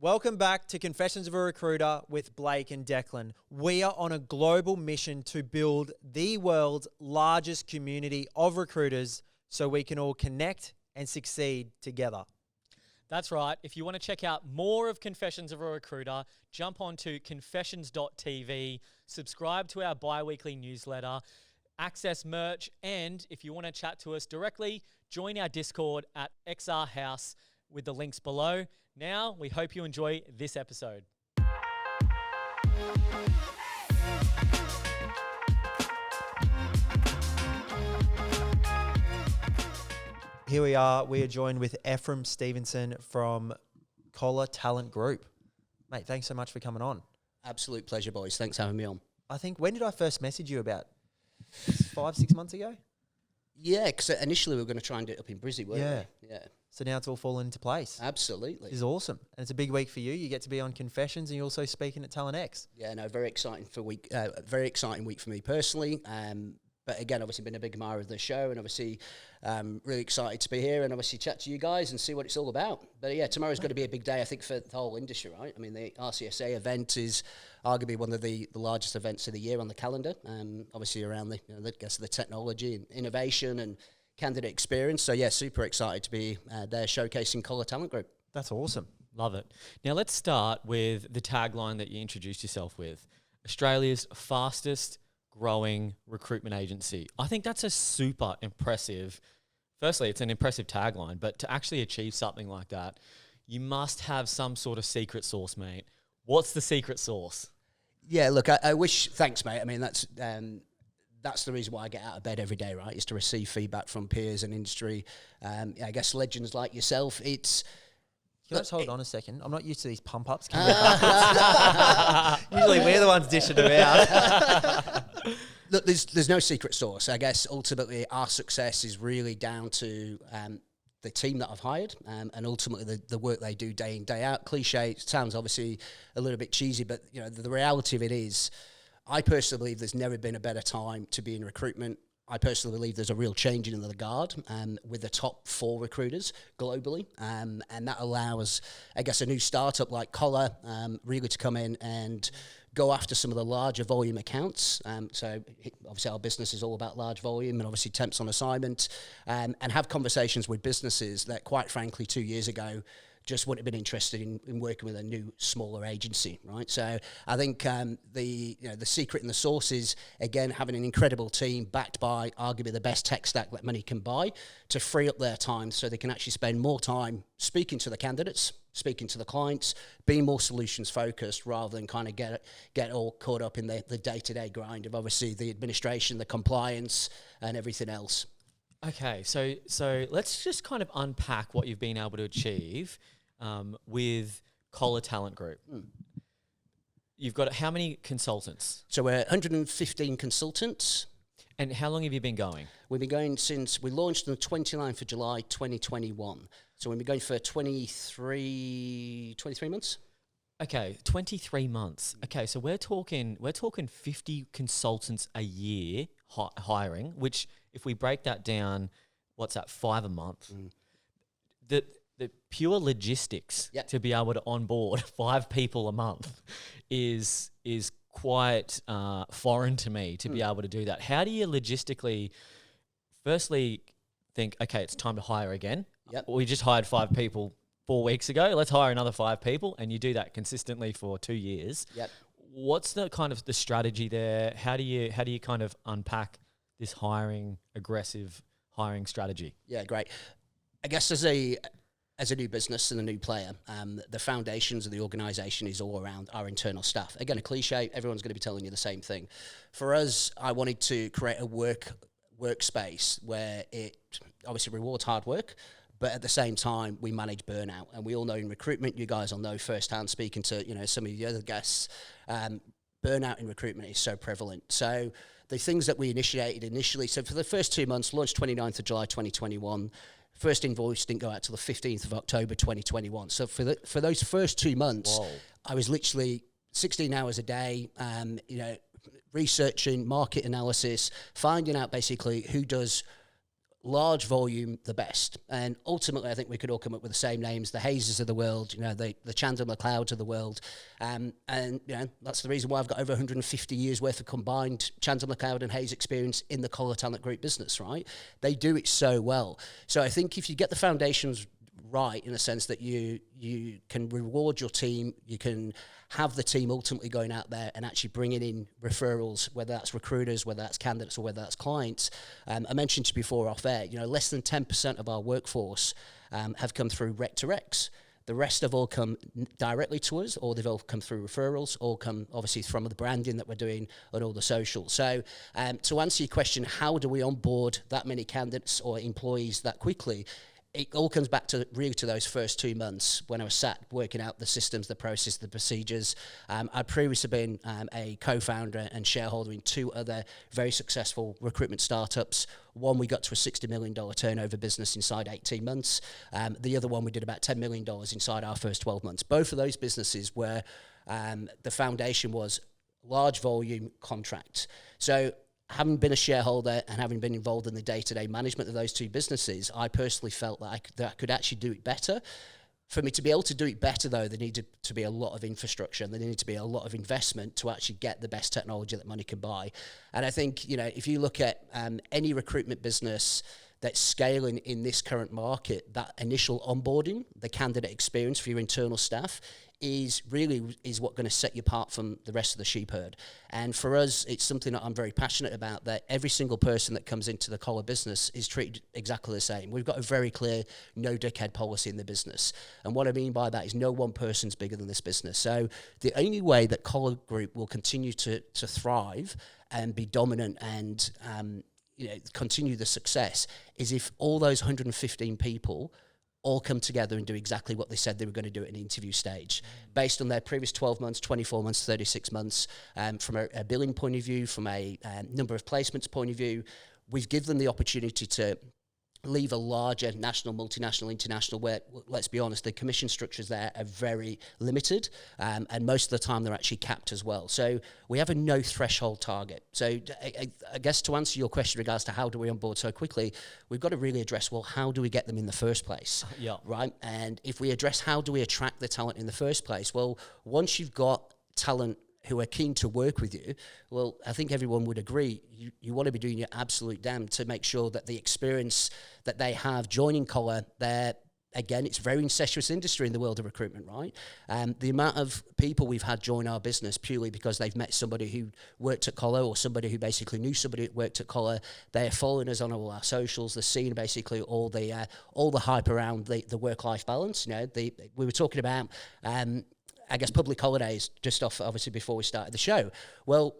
Welcome back to Confessions of a Recruiter with Blake and Declan. We are on a global mission to build the world's largest community of recruiters so we can all connect and succeed together. That's right. If you want to check out more of Confessions of a Recruiter, jump onto confessions.tv, subscribe to our bi-weekly newsletter, access merch, and if you want to chat to us directly, join our Discord at XR House with the links below. Now, we hope you enjoy this episode. Here we are. We are joined with Ephram Stephenson from Collar Talent Group. Mate, thanks so much for coming on. Absolute pleasure, boys. Thanks for having me on. I think, when did I first message you about? 5-6 months ago? Yeah, because initially we were going to try and do it up in Brizzy, weren't we? Yeah. So now it's all fallen into place. Absolutely. This is awesome. And it's a big week for you. You get to be on Confessions and you're also speaking at Talent X. Yeah, no, very exciting very exciting week for me personally. But again, obviously been a big admirer of the show and obviously really excited to be here and obviously chat to you guys and see what it's all about. But yeah, tomorrow's going to be a big day, I think, for the whole industry, right? I mean, the RCSA event is arguably one of the largest events of the year on the calendar. Obviously around the technology and innovation and candidate experience. So yeah, super excited to be there showcasing Collar Talent Group. That's awesome. Love it. Now let's start with the tagline that you introduced yourself with. Australia's fastest growing recruitment agency. I think that's a super impressive, firstly, it's an impressive tagline, but to actually achieve something like that, you must have some sort of secret sauce, mate. What's the secret sauce? Yeah, look, I wish, thanks, mate. I mean, that's the reason why I get out of bed every day, right, is to receive feedback from peers and industry. I guess legends like yourself, it's... Can I just hold on a second? I'm not used to these pump-ups. Usually we're the ones dishing them out. Look, there's no secret sauce. I guess ultimately our success is really down to the team that I've hired and ultimately the work they do day in, day out. Cliche, it sounds obviously a little bit cheesy, but you know the reality of it is I personally believe there's never been a better time to be in recruitment. I personally believe there's a real changing of the guard with the top 4 recruiters globally. And that allows, I guess, a new startup like Collar really to come in and go after some of the larger volume accounts. So obviously our business is all about large volume and obviously temps on assignment and have conversations with businesses that quite frankly 2 years ago just wouldn't have been interested in working with a new, smaller agency, right? So I think the secret and the sauce is, again, having an incredible team backed by arguably the best tech stack that money can buy to free up their time so they can actually spend more time speaking to the candidates, speaking to the clients, being more solutions focused rather than kind of get all caught up in the day-to-day grind of obviously the administration, the compliance and everything else. Okay, so let's just kind of unpack what you've been able to achieve with Collar Talent Group. You've got how many consultants? So we're 115 consultants. And how long have you been going? We've been going since we launched on the 29th of July 2021. So we've been going for 23 months. Okay, 23 months. Okay, so we're talking 50 consultants a year hiring, which if we break that down, what's that, 5 a month? The pure logistics to be able to onboard 5 people a month is quite foreign to me to be able to do that. How do you logistically, firstly, think, okay, it's time to hire again? Yep. We just hired 5 people 4 weeks ago. Let's hire another 5 people, and you do that consistently for 2 years. Yep. What's the kind of the strategy there? How do you kind of unpack this aggressive hiring strategy? Yeah, great. I guess as a new business and a new player, the foundations of the organisation is all around our internal staff. Again, a cliche, everyone's going to be telling you the same thing. For us, I wanted to create a workspace where it obviously rewards hard work, but at the same time, we manage burnout. And we all know in recruitment, you guys will know firsthand, speaking to some of the other guests, burnout in recruitment is so prevalent. So the things that we initiated initially, so for the first 2 months, launched 29th of July 2021, first invoice didn't go out till the 15th of October 2021. So for those first 2 months, I was literally 16 hours a day, researching market analysis, finding out basically who does large volume, the best. And ultimately, I think we could all come up with the same names, the Hazes of the world, the Chandler McLeods of the world. And, that's the reason why I've got over 150 years worth of combined Chandler McLeod and Hayes experience in the Collar Talent Group business, right? They do it so well. So I think if you get the foundations right, in the sense that you can reward your team, you can have the team ultimately going out there and actually bringing in referrals, whether that's recruiters, whether that's candidates, or whether that's clients. I mentioned to you before off air, less than 10% of our workforce have come through rec to recs. The rest have all come directly to us, or they've all come through referrals, or come obviously from the branding that we're doing on all the socials. So to answer your question, how do we onboard that many candidates or employees that quickly? It all comes back to those first 2 months when I was sat working out the systems, the process, the procedures. I'd previously been a co-founder and shareholder in 2 other very successful recruitment startups. One, we got to a $60 million turnover business inside 18 months. The other one, we did about $10 million inside our first 12 months. Both of those businesses where the foundation was large volume contract. So having been a shareholder and having been involved in the day-to-day management of those 2 businesses, I personally felt that I could actually do it better. For me to be able to do it better, though, there needed to be a lot of infrastructure and there needed to be a lot of investment to actually get the best technology that money can buy. And I think, if you look at any recruitment business that's scaling in this current market, that initial onboarding, the candidate experience for your internal staff is what going to set you apart from the rest of the sheep herd. And for us, it's something that I'm very passionate about, that every single person that comes into the Collar business is treated exactly the same. We've got a very clear no dickhead policy in the business. And what I mean by that is no one person's bigger than this business. So the only way that Collar Group will continue to thrive and be dominant and continue the success is if all those 115 people all come together and do exactly what they said they were going to do at an interview stage, based on their previous 12 months, 24 months, 36 months, from a billing point of view, from a number of placements point of view. We've given them the opportunity to leave a larger national, multinational, international, where, let's be honest, the commission structures there are very limited, and most of the time they're actually capped as well. So we have a no threshold target. So I guess to answer your question in regards to how do we onboard so quickly, we've got to really address, well, how do we get them in the first place? Yeah. Right? And if we address how do we attract the talent in the first place, well, once you've got talent who are keen to work with you, well, I think everyone would agree, you want to be doing your absolute damn to make sure that the experience that they have joining Collar, again, it's a very incestuous industry in the world of recruitment, right? The amount of people we've had join our business purely because they've met somebody who worked at Collar, or somebody who basically knew somebody who worked at Collar. They're following us on all our socials. They're seeing basically all the hype around the work-life balance. We were talking about I guess public holidays just off obviously before we started the show. Well,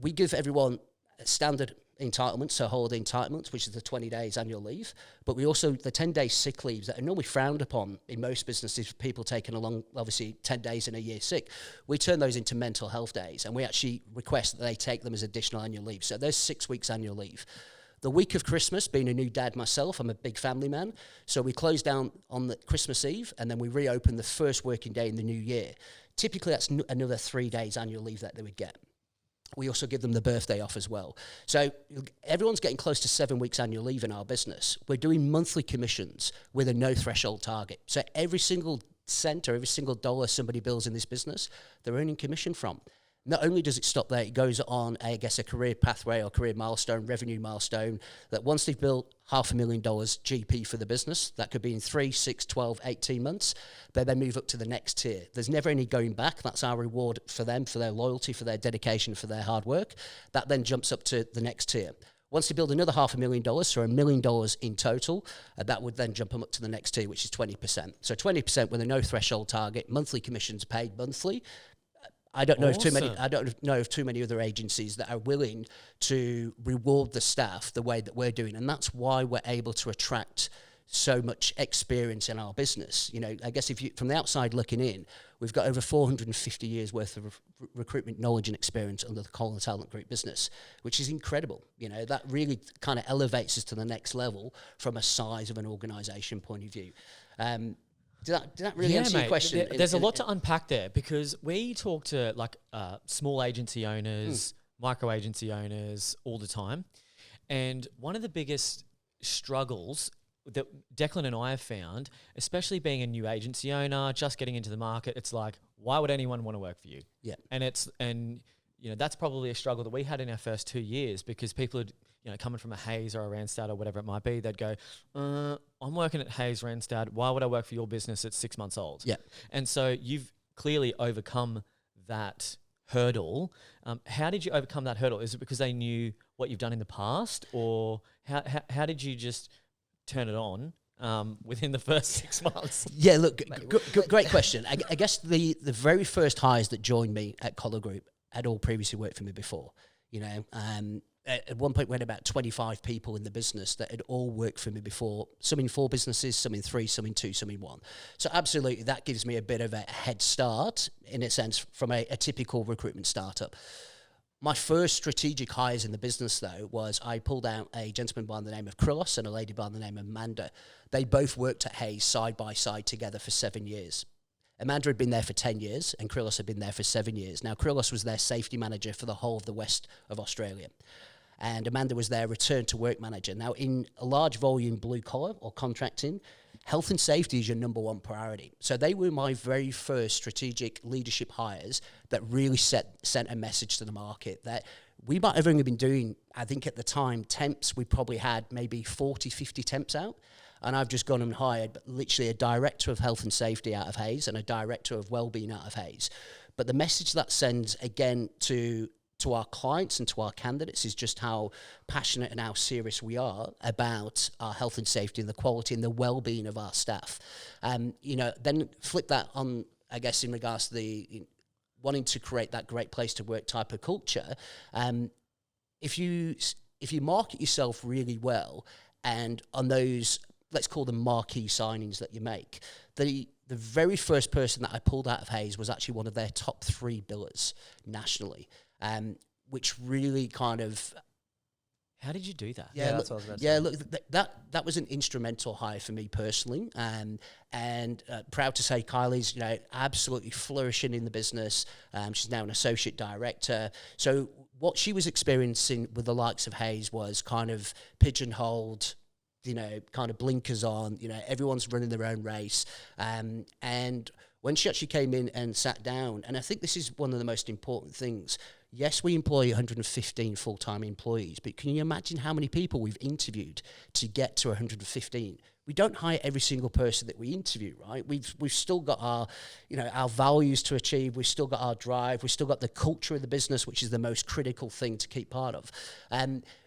we give everyone standard entitlements, so holiday entitlements, which is the 20 days annual leave, but we also, the 10-day sick leaves that are normally frowned upon in most businesses, people taking along obviously 10 days in a year sick, we turn those into mental health days, and we actually request that they take them as additional annual leave. So there's 6 weeks annual leave. The week of Christmas, being a new dad myself, I'm a big family man, so we close down on the Christmas Eve, and then we reopen the first working day in the new year. Typically, that's another 3 days annual leave that they would get. We also give them the birthday off as well. So everyone's getting close to 7 weeks annual leave in our business. We're doing monthly commissions with a no threshold target. So every single cent or every single dollar somebody bills in this business, they're earning commission from. Not only does it stop there, it goes on, I guess, a career pathway or career milestone, revenue milestone, that once they've built $500,000 GP for the business, that could be in 3, 6, 12, 18 months, they then move up to the next tier. There's never any going back. That's our reward for them, for their loyalty, for their dedication, for their hard work. That then jumps up to the next tier. Once they build another $500,000, so $1 million in total, that would then jump them up to the next tier, which is 20%. So 20% with a no threshold target, monthly commissions paid monthly. I don't know of too many other agencies that are willing to reward the staff the way that we're doing, and that's why we're able to attract so much experience in our business. I guess if you, from the outside looking in, we've got over 450 years worth of recruitment knowledge and experience under the Collar Talent Group business, which is incredible. That really kind of elevates us to the next level from a size of an organisation point of view. Did that really answer your question? There's a lot to unpack there, because we talk to small agency owners, micro agency owners all the time. And one of the biggest struggles that Declan and I have found, especially being a new agency owner, just getting into the market. It's like, why would anyone want to work for you? Yeah. And that's probably a struggle that we had in our first 2 years, because people had, coming from a Hayes or a Randstad or whatever it might be, they'd go, I'm working at Hayes Randstad. Why would I work for your business at 6 months old? Yeah. And so you've clearly overcome that hurdle. How did you overcome that hurdle? Is it because they knew what you've done in the past, or how did you just turn it on within the first 6 months? Yeah, look, great question. I guess the very first hires that joined me at Collar Group had all previously worked for me before. At one point we had about 25 people in the business that had all worked for me before, some in 4 businesses, some in 3, some in 2, some in 1. So absolutely, that gives me a bit of a head start, in a sense, from a typical recruitment startup. My first strategic hires in the business, though, was I pulled out a gentleman by the name of Krillos and a lady by the name of Amanda. They both worked at Hayes side by side together for 7 years. Amanda had been there for 10 years and Krillos had been there for 7 years. Now, Krillos was their safety manager for the whole of the west of Australia. And Amanda was their return to work manager. Now, in a large volume blue collar or contracting, health and safety is your number one priority. So they were my very first strategic leadership hires that really sent a message to the market that we might have only been doing, I think at the time, temps. We probably had maybe 40, 50 temps out. And I've just gone and hired literally a director of health and safety out of Hayes and a director of wellbeing out of Hayes. But the message that sends, again, to our clients and to our candidates is just how passionate and how serious we are about our health and safety and the quality and the well-being of our staff. Then flip that on, I guess, in regards to the wanting to create that great place to work type of culture. If you market yourself really well, and on those, let's call them marquee signings that you make, the very first person that I pulled out of Hayes was actually one of their top 3 billers nationally. Which really kind of... How did you do that? That's what I was about to say. Look, that was an instrumental hire for me personally, and proud to say Kylie's absolutely flourishing in the business. She's now an associate director. So what she was experiencing with the likes of Hayes was kind of pigeonholed, kind of blinkers on. Everyone's running their own race, and when she actually came in and sat down, and I think this is one of the most important things. Yes, we employ 115 full-time employees, but can you imagine how many people we've interviewed to get to 115? We don't hire every single person that we interview, right? We've still got our, our values to achieve. We've still got our drive. We've still got the culture of the business, which is the most critical thing to keep part of.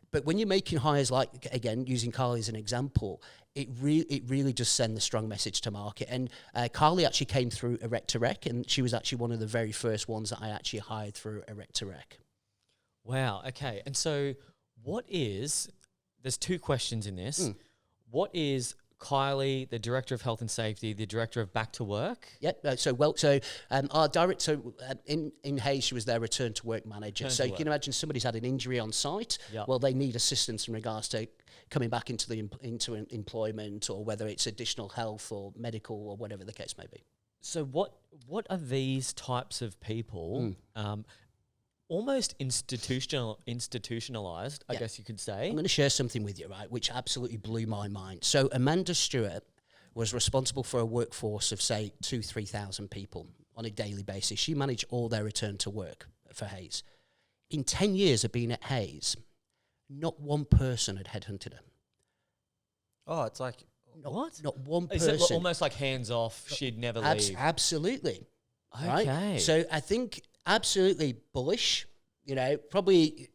But when you're making hires, like, again, using Carly as an example, it really just sends a strong message to market. And Carly actually came through Erect to Rec, and she was actually one of the very first ones that I actually hired through Erect to Rec. Wow, okay. And so there's 2 questions in this. What is Kylie, the Director of Health and Safety, the Director of Back to Work? Yep. Our director in Hayes, she was their return to work manager. So you can imagine somebody's had an injury on site. Yep. Well, they need assistance in regards to coming back into employment, or whether it's additional health or medical or whatever the case may be. So what are these types of people? Almost institutionalized, I guess you could say. I'm going to share something with you, right, which absolutely blew my mind. So Amanda Stewart was responsible for a workforce of, say, 2,000-3,000 people on a daily basis. She managed all their return to work for Hayes. In 10 years of being at Hayes, not one person had headhunted her. Oh, it's like... What? Not one Is person. it almost like hands off, she'd never leave? Absolutely. Okay. Right? So I think... absolutely bullish, probably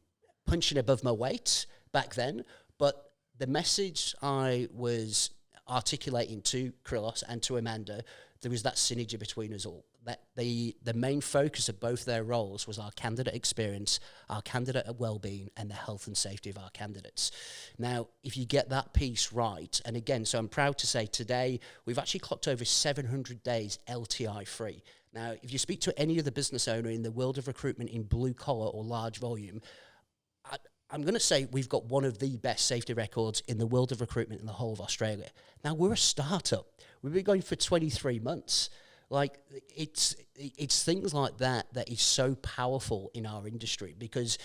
punching above my weight back then. But the message I was articulating to Krillos and to Amanda, there was that synergy between us all. That the main focus of both their roles was our candidate experience, our candidate well-being, and the health and safety of our candidates. Now, if you get that piece right, and again, so I'm proud to say today, we've actually clocked over 700 days LTI free. Now, if you speak to any other business owner in the world of recruitment in blue collar or large volume, I'm going to say we've got one of the best safety records in the world of recruitment in the whole of Australia. Now, we're a startup. We've been going for 23 months. Like, it's things like that is so powerful in our industry, because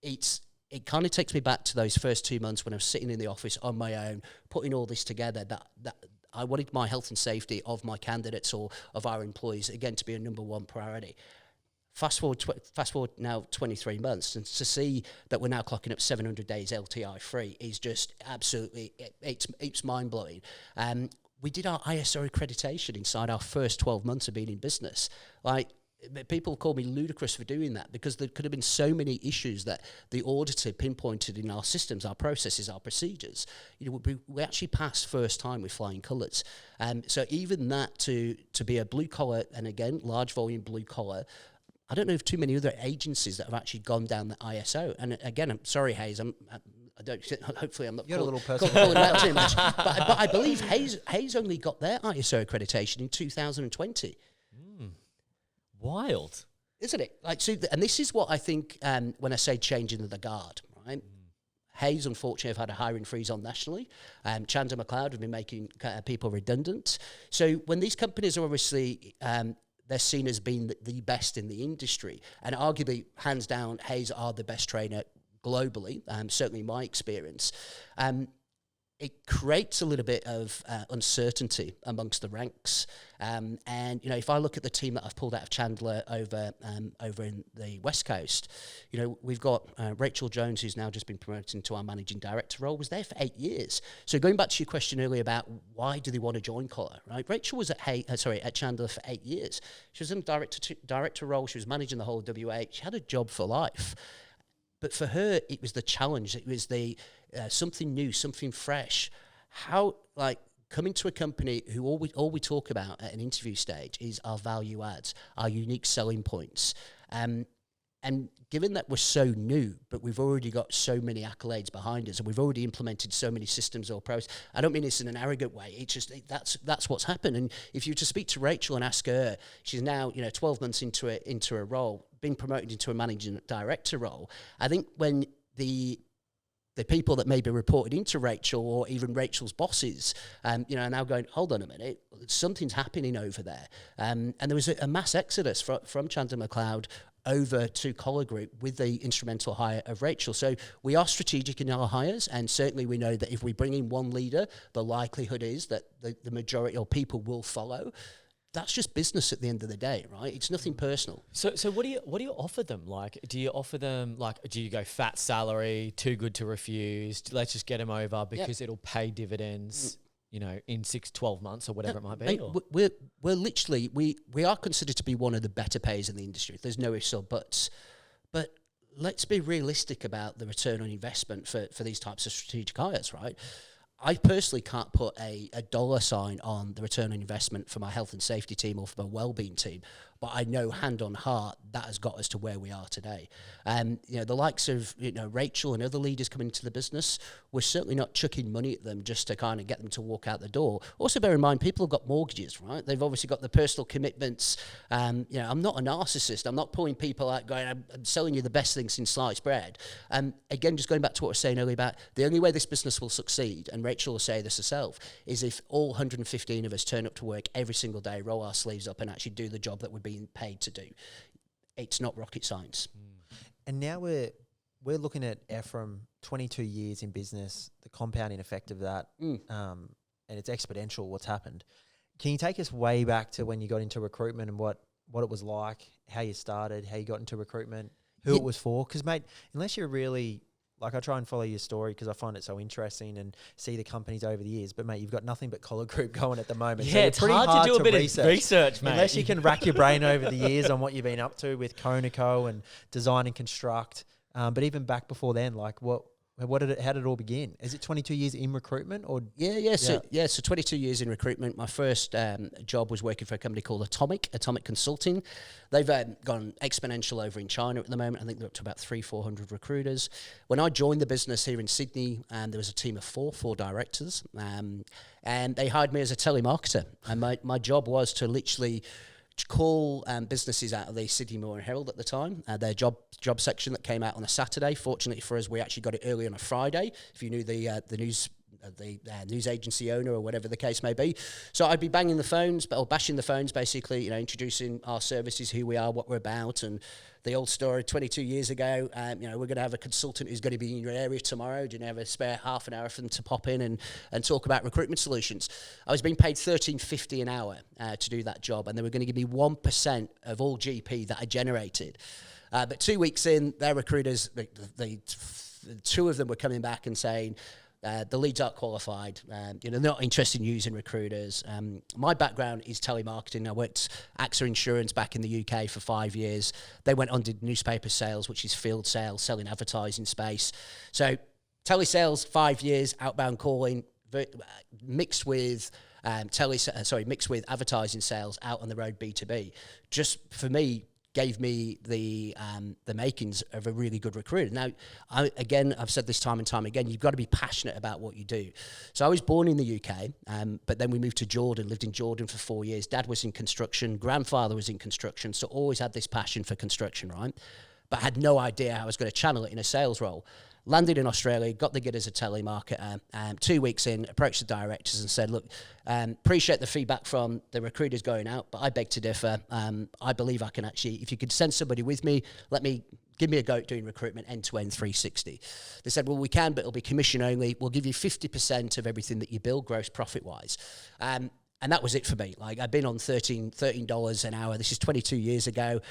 it's it kind of takes me back to those first 2 months when I was sitting in the office on my own, putting all this together, that I wanted my health and safety of my candidates or of our employees, again, to be a number one priority. Fast forward now 23 months, and to see that we're now clocking up 700 days LTI free is just absolutely, it's mind-blowing. We did our ISO accreditation inside our first 12 months of being in business. Like, people call me ludicrous for doing that, because there could have been so many issues that the auditor pinpointed in our systems, our processes, our procedures. You know, we actually passed first time with flying colours. So even that to be a blue collar, and again, large volume blue collar, I don't know of too many other agencies that have actually gone down the ISO. And again, I'm sorry, Hayes, hopefully I'm not calling out too much. But I believe Hayes only got their ISO accreditation in 2020. Wild, isn't it? Like, so, and this is what I think when I say changing the guard, right? Hayes, unfortunately, have had a hiring freeze on nationally. Chandler McLeod have been making people redundant. So when these companies are obviously they're seen as being the best in the industry, and arguably, hands down, Hayes are the best trainer globally. Certainly, in my experience. It creates a little bit of uncertainty amongst the ranks. And, you know, if I look at the team that I've pulled out of Chandler over in the West Coast, you know, we've got Rachel Jones, who's now just been promoted into our managing director role, was there for 8 years. So going back to your question earlier about why do they want to join Collar, right? Rachel was at Chandler for 8 years. She was in director role. She was managing the whole WA. She had a job for life. But for her, it was the challenge. It was the something new, something fresh. How, like, coming to a company who all we talk about at an interview stage is our value adds, our unique selling points. And given that we're so new, but we've already got so many accolades behind us, and we've already implemented so many systems or processes, I don't mean this in an arrogant way. It's just that's what's happened. And if you were to speak to Rachel and ask her, she's now 12 months into a role, being promoted into a managing director role. I think when the people that maybe reported into Rachel, or even Rachel's bosses, are now going, hold on a minute, something's happening over there. And there was a mass exodus from Chandler McLeod over to Collar Group with the instrumental hire of Rachel. So we are strategic in our hires, and certainly we know that if we bring in one leader, the likelihood is that the majority of people will follow. That's just business at the end of the day, right? It's nothing personal. So what do you offer them? Like, do you offer them, like, do you go fat salary, too good to refuse, let's just get them over because it'll pay dividends, in 6-12 months or whatever it might be? Mate, we're literally, we are considered to be one of the better payers in the industry. There's no ifs or buts. But let's be realistic about the return on investment for these types of strategic hires, right? I personally can't put a dollar sign on the return on investment for my health and safety team or for my wellbeing team, but I know hand on heart that has got us to where we are today. The likes of Rachel and other leaders coming into the business, we're certainly not chucking money at them just to kind of get them to walk out the door. Also, bear in mind, people have got mortgages, right? They've obviously got the personal commitments. I'm not a narcissist. I'm not pulling people out going, I'm selling you the best thing since sliced bread. Again, just going back to what I was saying earlier about the only way this business will succeed, and Rachel will say this herself, is if all 115 of us turn up to work every single day, roll our sleeves up and actually do the job that we're being paid to do. It's not rocket science. And now we're looking at Ephram, 22 years in business, the compounding effect of that, and it's exponential what's happened. Can you take us way back to when you got into recruitment and what it was like, how you started, how you got into recruitment, who it was for? Because, mate, unless you're really... Like, I try and follow your story because I find it so interesting and see the companies over the years. But, mate, you've got nothing but Collar Group going at the moment. Yeah, so it's pretty hard to do a bit of research, mate. Unless you can rack your brain over the years on what you've been up to with Conoco and Design and Construct. But even back before then, like, how did it all begin? Is it 22 years in recruitment or? So 22 years in recruitment. My first job was working for a company called Atomic Consulting. They've gone exponential over in China at the moment. I think they're up to about 300-400 recruiters. When I joined the business here in Sydney, there was a team of four directors, and they hired me as a telemarketer. And my job was to literally call businesses out of the Sydney Morning Herald at the time, their job section that came out on a Saturday. Fortunately for us, we actually got it early on a Friday. If you knew the news the news agency owner or whatever the case may be. So I'd be banging the phones, or bashing the phones, basically, introducing our services, who we are, what we're about, and the old story, 22 years ago, we're going to have a consultant who's going to be in your area tomorrow. Do you have a spare half an hour for them to pop in and talk about recruitment solutions? I was being paid $13.50 an hour to do that job, and they were going to give me 1% of all GP that I generated. But 2 weeks in, their recruiters, the two of them were coming back and saying, the leads aren't qualified. They're not interested in using recruiters. My background is telemarketing. I worked AXA Insurance back in the UK for 5 years. They went on to newspaper sales, which is field sales, selling advertising space. So telesales, 5 years, outbound calling, mixed with mixed with advertising sales out on the road, B2B. Just for me, gave me the makings of a really good recruiter. Now, I've said this time and time again, you've got to be passionate about what you do. So I was born in the UK, but then we moved to Jordan, lived in Jordan for 4 years. Dad was in construction, grandfather was in construction, so always had this passion for construction, right? But I had no idea how I was going to channel it in a sales role. Landed in Australia, got the gig as a telemarketer. 2 weeks in, approached the directors and said, look, appreciate the feedback from the recruiters going out, but I beg to differ. I believe I can actually, if you could send somebody with me, give me a go at doing recruitment end-to-end 360. They said, well, we can, but it'll be commission only. We'll give you 50% of everything that you bill, gross profit-wise. And that was it for me. Like, I've been on $13 an hour. This is 22 years ago.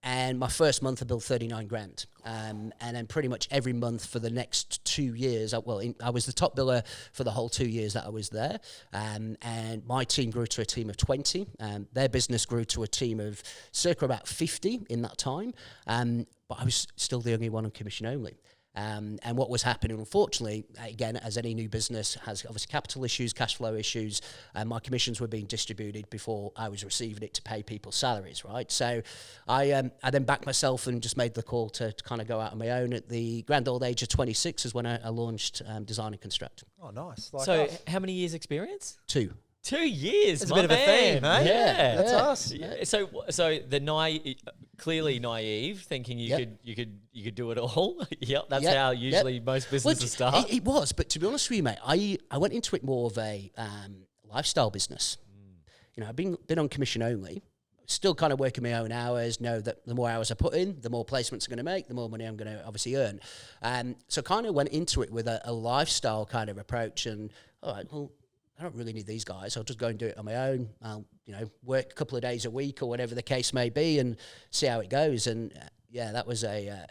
And my first month I billed 39 grand. And then pretty much every month for the next 2 years, I was the top biller for the whole 2 years that I was there. And my team grew to a team of 20. Their business grew to a team of circa about 50 in that time. But I was still the only one on commission only. And what was happening, unfortunately, again, as any new business has obviously capital issues, cash flow issues, and my commissions were being distributed before I was receiving it to pay people's salaries, right? So I then backed myself and just made the call to kind of go out on my own. At the grand old age of 26 is when I launched Design and Construct. Oh, nice. So how many years experience? 2. 2 years. That's a bit of a theme, eh? Yeah, That's us. Yeah. So the clearly naive, thinking you could do it all. Yep, that's how usually most businesses start. It was, but to be honest with you, mate, I went into it more of a lifestyle business. I've been on commission only. Still kind of working my own hours, know that the more hours I put in, the more placements I'm going to make, the more money I'm going to obviously earn. So kind of went into it with a lifestyle kind of approach, and all right, well, I don't really need these guys. I'll just go and do it on my own. I'll, work a couple of days a week or whatever the case may be and see how it goes. And that was a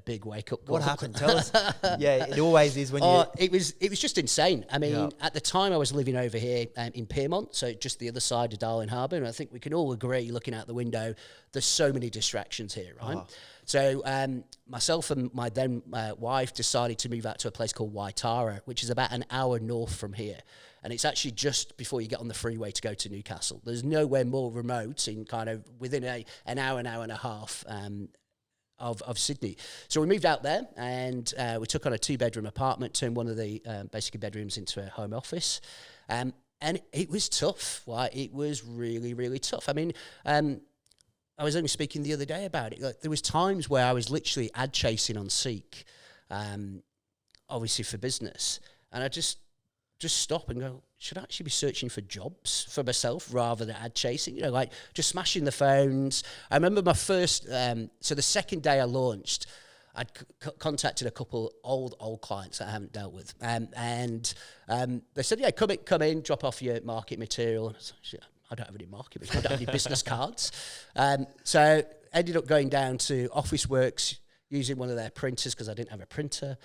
big wake up call. What happened? Tell us. Yeah, it always is when you. It was just insane. I mean, at the time I was living over here in Pyrmont, so just the other side of Darling Harbour, and I think we can all agree, looking out the window, there's so many distractions here, right? Oh. So myself and my then wife decided to move out to a place called Waitara, which is about an hour north from here. And it's actually just before you get on the freeway to go to Newcastle. There's nowhere more remote in kind of within an hour and a half of Sydney. So we moved out there and we took on a 2-bedroom apartment, turned one of the basically bedrooms into a home office. And it was tough. Right? It was really, really tough. I mean, I was only speaking the other day about it. Like, there was times where I was literally ad chasing on Seek, obviously for business. And I just stop and go, should I actually be searching for jobs for myself rather than ad chasing? Like just smashing the phones. I remember my first, so the second day I launched, I'd contacted a couple old clients that I haven't dealt with. And they said, yeah, come in, drop off your market material. And I said, I don't have any market material. I don't have any business cards. So ended up going down to Officeworks, using one of their printers because I didn't have a printer,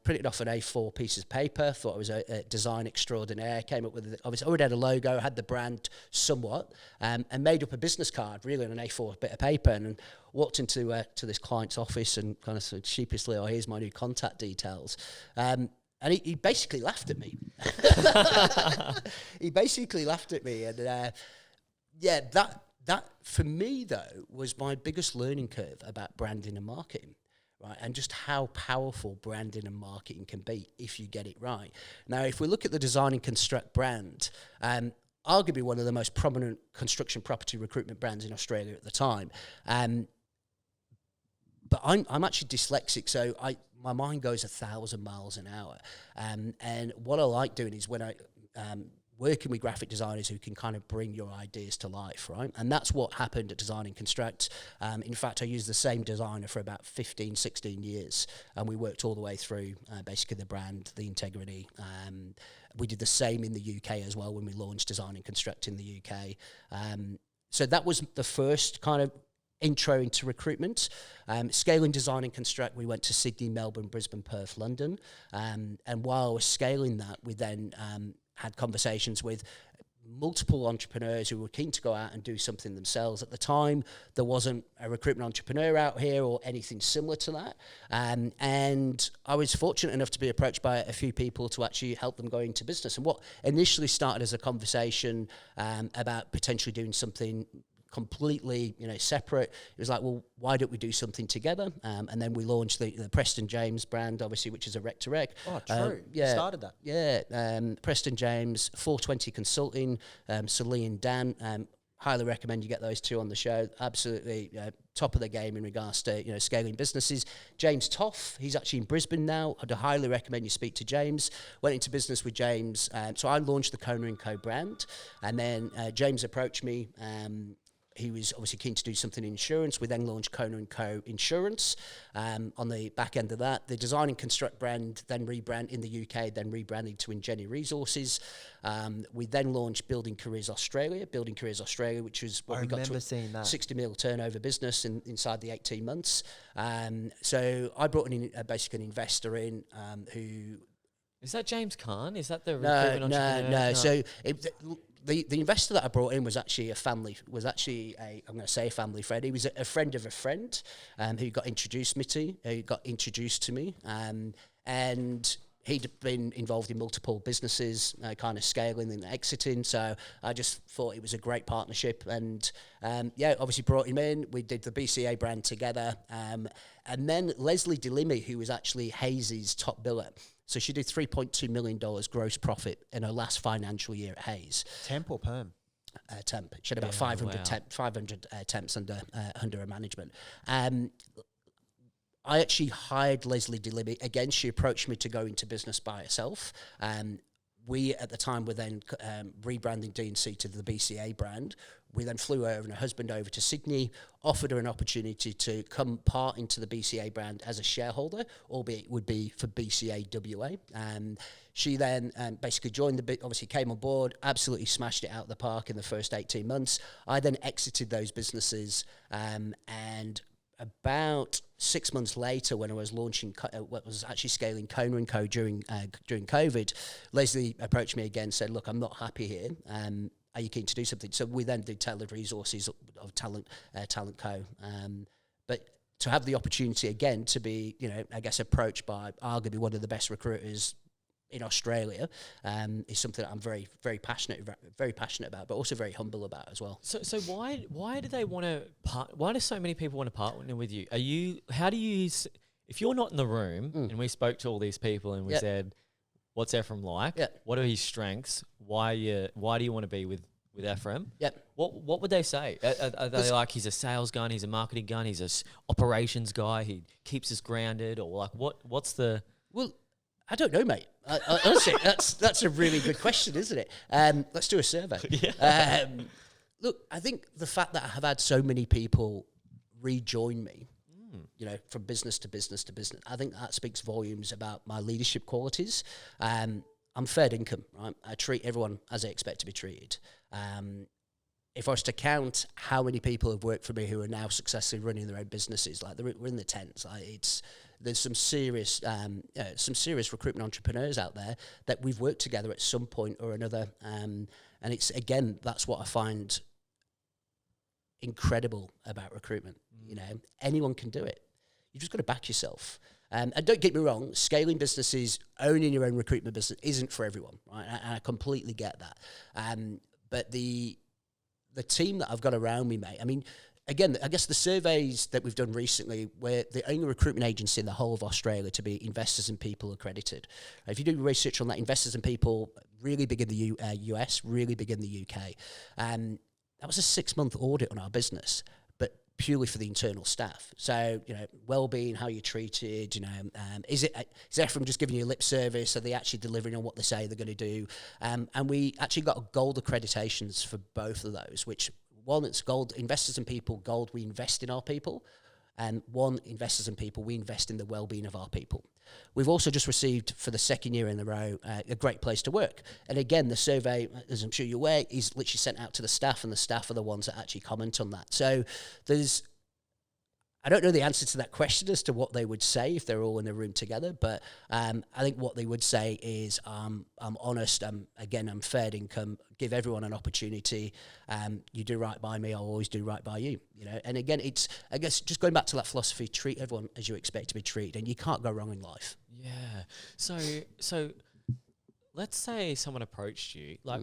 printed off an A4 piece of paper, thought it was a design extraordinaire, came up with, obviously already had a logo, had the brand somewhat, and made up a business card really on an A4 bit of paper, and walked into to this client's office and kind of said sheepishly, oh, here's my new contact details. And he basically laughed at me. He basically laughed at me, and that, for me, though, was my biggest learning curve about branding and marketing, right? And just how powerful branding and marketing can be if you get it right. Now, if we look at the Design and Construct brand, arguably one of the most prominent construction property recruitment brands in Australia at the time, but I'm actually dyslexic, so my mind goes 1,000 miles an hour. And what I like doing is when I working with graphic designers who can kind of bring your ideas to life, right? And that's what happened at Design and Construct. In fact, I used the same designer for about 15, 16 years, and we worked all the way through basically the brand, the integrity. We did the same in the UK as well when we launched Design and Construct in the UK. So that was the first kind of intro into recruitment. Scaling Design and Construct, we went to Sydney, Melbourne, Brisbane, Perth, London. And while I was scaling that, we then had conversations with multiple entrepreneurs who were keen to go out and do something themselves. At the time, there wasn't a recruitment entrepreneur out here or anything similar to that. And I was fortunate enough to be approached by a few people to actually help them go into business. And what initially started as a conversation about potentially doing something completely, separate. It was like, well, why don't we do something together? And then we launched the Preston James brand, obviously, which is a rec-to-rec. Oh, true. Yeah, Started that. Yeah, Preston James, 420 Consulting, Lee and Dan. Highly recommend you get those two on the show. Absolutely top of the game in regards to scaling businesses. James Toff, he's actually in Brisbane now. I'd highly recommend you speak to James. Went into business with James. So I launched the Kona & Co brand, and then James approached me. He was obviously keen to do something in insurance. We then launched Kona & Co Insurance. On the back end of that, the Design and Construct brand then rebrand in the UK, then rebranded to Ingeni Resources. We then launched Building Careers Australia, which was what we got to seeing that. 60 mil turnover business inside the 18 months. So I brought in basically an investor in who... Is that James Kahn? Is that the recruitment entrepreneur? No. So the investor that I brought in was actually a family friend. He was a friend of a friend who got introduced to me. And he'd been involved in multiple businesses, kind of scaling and exiting. So I just thought it was a great partnership. And obviously brought him in. We did the BCA brand together. And then Leslie DeLimi, who was actually Hayes' top biller. So she did $3.2 million gross profit in her last financial year at Hayes. Temp or perm? Temp. She had about 500 temps under her management. I actually hired Leslie DeLimi. Again, she approached me to go into business by herself. We, at the time, were then rebranding D&C to the BCA brand. We then flew her and her husband over to Sydney, offered her an opportunity to come part into the BCA brand as a shareholder, albeit it would be for BCA WA. She then basically joined obviously came on board, absolutely smashed it out of the park in the first 18 months. I then exited those businesses, and about 6 months later, when I was launching, what was actually scaling Kona & Co during COVID, Leslie approached me again, said, "Look, I'm not happy here. Are you keen to do something?" So we then did Tailored Resources of Talent Co. But to have the opportunity again to be, I guess, approached by arguably one of the best recruiters in Australia is something that I'm very, very passionate about, but also very humble about as well. So why do they want to why do so many people want to partner with you? If you're not in the room and we spoke to all these people and we said, what's Ephram like? Yep. What are his strengths? Why do you want to be with Ephram? Yep. What would they say? Are they like, he's a sales guy, he's a marketing guy, he's a operations guy, he keeps us grounded, or like what's the... Well, I don't know, mate. Honestly, that's a really good question, isn't it? Let's do a survey. Yeah. Look, I think the fact that I have had so many people rejoin me, from business to business to business, I think that speaks volumes about my leadership qualities. I'm fair income, right? I treat everyone as I expect to be treated. If I was to count how many people have worked for me who are now successfully running their own businesses, like we're in the tens. Like there's some serious recruitment entrepreneurs out there that we've worked together at some point or another. And it's, again, that's what I find incredible about recruitment. Anyone can do it. You've just got to back yourself. And don't get me wrong, scaling businesses, owning your own recruitment business isn't for everyone, right? And I completely get that. But the team that I've got around me, mate, I mean, again, I guess the surveys that we've done recently, we're the only recruitment agency in the whole of Australia to be Investors and People accredited. If you do research on that, Investors and People, really big in the US, really big in the UK. That was a 6-month audit on our business. But purely for the internal staff. So, well-being, how you're treated, is Ephram just giving you lip service? Are they actually delivering on what they say they're going to do? And we actually got gold accreditations for both of those, which one, it's gold, investors and people, gold, we invest in our people. And one, investors and people, we invest in the well-being of our people. We've also just received, for the second year in a row, a great place to work. And again, the survey, as I'm sure you're aware, is literally sent out to the staff, and the staff are the ones that actually comment on that. So I don't know the answer to that question as to what they would say if they're all in a room together, but I think what they would say is, I'm honest, I'm fair income, give everyone an opportunity. You do right by me, I'll always do right by you. And again, it's, I guess, just going back to that philosophy, treat everyone as you expect to be treated, and you can't go wrong in life. Yeah. So let's say someone approached you, like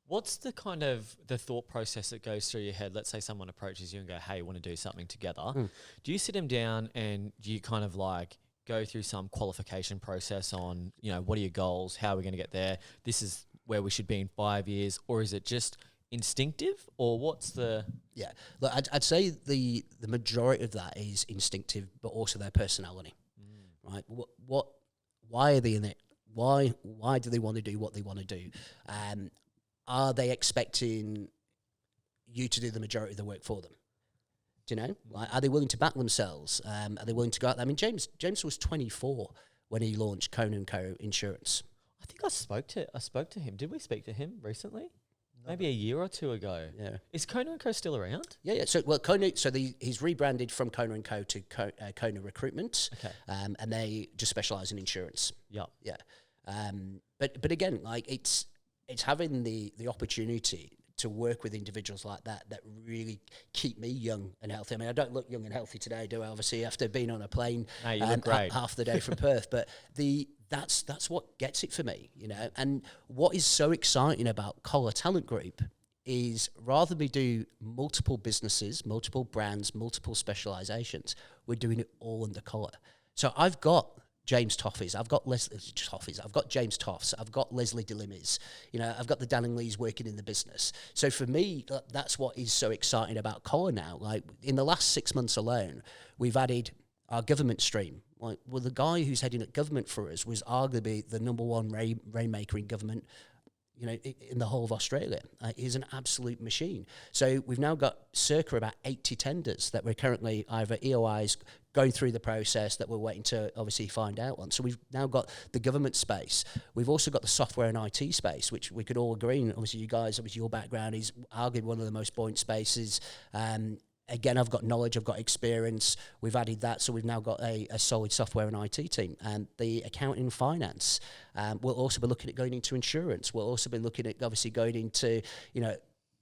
What's the kind of the thought process that goes through your head? Let's say someone approaches you and go, hey, you want to do something together. Do you sit them down and do you kind of like go through some qualification process on, what are your goals? How are we going to get there? This is where we should be in 5 years. Or is it just instinctive, or what's the... Yeah, look, I'd say the majority of that is instinctive, but also their personality, right? Why are they in it? Why do they want to do what they want to do? Are they expecting you to do the majority of the work for them? Do you know? Like, are they willing to back themselves? Are they willing to go out there? I mean, James was 24 when he launched Conan & Co. Insurance. I think I spoke to him. Did we speak to him recently? Maybe a year or two ago. Yeah. Is Conan & Co. still around? Yeah. So, Conan, he's rebranded from Conan & Co. to Conan Recruitment. Okay. And they just specialise in insurance. Yep. Yeah. But again, like, it's having the opportunity to work with individuals like that really keep me young and healthy. I mean, I don't look young and healthy today, do I? Obviously, after being on a plane you look great. Half the day from Perth. But that's what gets it for me, And what is so exciting about Collar Talent Group is, rather than we do multiple businesses, multiple brands, multiple specializations, we're doing it all under Collar. So I've got James Toffees, I've got I've got James Toffs, I've got Leslie Delimis, I've got the Danningleys working in the business. So for me, that's what is so exciting about Collar now. Like, in the last 6 months alone, we've added our government stream. Like, well, the guy who's heading up government for us was arguably the number one rainmaker in government, in the whole of Australia. He's an absolute machine. So we've now got circa about 80 tenders that we're currently either EOIs going through the process that we're waiting to obviously find out on. So we've now got the government space. We've also got the software and IT space, which we could all agree, and obviously you guys, obviously your background is arguably one of the most buoyant spaces. Again, I've got knowledge, I've got experience. We've added that, so we've now got a solid software and IT team. And the accounting and finance, we'll also be looking at going into insurance. We'll also be looking at obviously going into,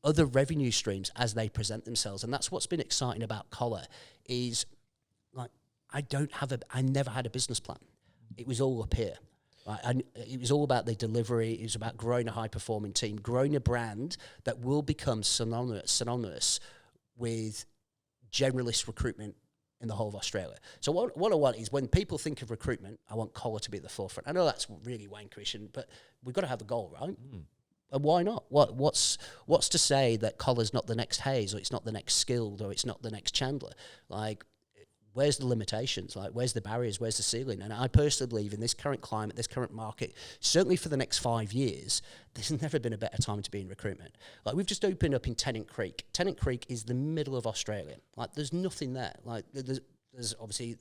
other revenue streams as they present themselves. And that's what's been exciting about Collar is, like, I never had a business plan. It was all up here. Right? And it was all about the delivery. It was about growing a high-performing team, growing a brand that will become synonymous with generalist recruitment in the whole of Australia. So what I want is, when people think of recruitment, I want Collar to be at the forefront. I know that's really wankerish, but we've got to have a goal, right? And why not? What's to say that Collar's not the next Hayes, or it's not the next Skilled, or it's not the next Chandler? Like, where's the limitations? Like, where's the barriers? Where's the ceiling? And I personally believe, in this current climate, this current market, certainly for the next 5 years, there's never been a better time to be in recruitment. Like, we've just opened up in Tennant Creek. Tennant Creek is the middle of Australia. Like, there's nothing there. Like, there's obviously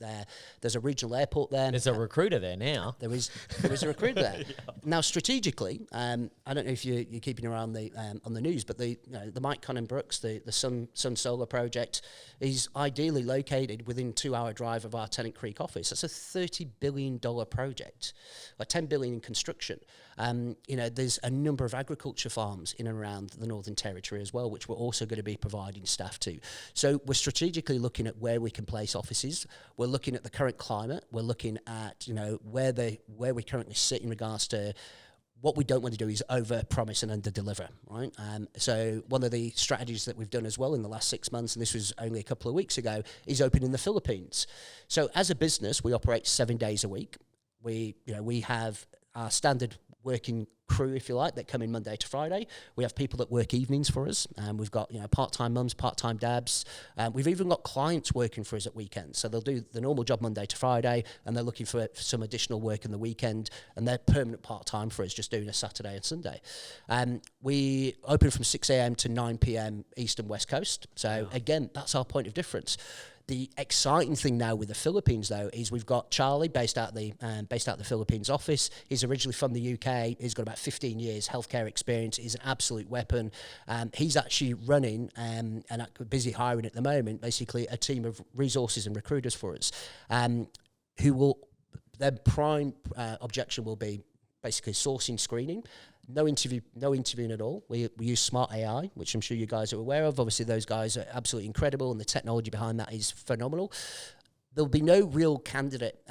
there's a regional airport there. There's a recruiter there now. There is a recruiter there. Yeah. Now, strategically, I don't know if you're keeping around on the news, but the Mike Connon Brooks, the Sun Solar project, is ideally located within 2-hour drive of our Tennant Creek office. That's a $30 billion project, like $10 billion in construction. There's a number of agriculture farms in and around the Northern Territory as well, which we're also going to be providing staff to. So we're strategically looking at where we can place offices. We're looking at the current climate. We're looking at where we currently sit in regards to what we don't want to do is over-promise and under-deliver, right? So one of the strategies that we've done as well in the last 6 months, and this was only a couple of weeks ago, is open in the Philippines. So as a business, we operate 7 days a week. We have our standard working crew, if you like, that come in Monday to Friday. We have people that work evenings for us. We've got, part-time mums, part-time dads. We've even got clients working for us at weekends. So they'll do the normal job Monday to Friday, and they're looking for some additional work in the weekend, and they're permanent part-time for us, just doing a Saturday and Sunday. We open from 6 a.m. to 9 p.m. East and West Coast. So again, that's our point of difference. The exciting thing now with the Philippines, though, is we've got Charlie based out the Philippines office. He's originally from the UK. He's got about 15 years healthcare experience. He's an absolute weapon. He's actually running and busy hiring at the moment, basically a team of resources and recruiters for us, who will, their prime objection will be basically sourcing, screening. No interviewing at all. We use smart AI, which I'm sure you guys are aware of. Obviously, those guys are absolutely incredible, and the technology behind that is phenomenal. There'll be no real candidate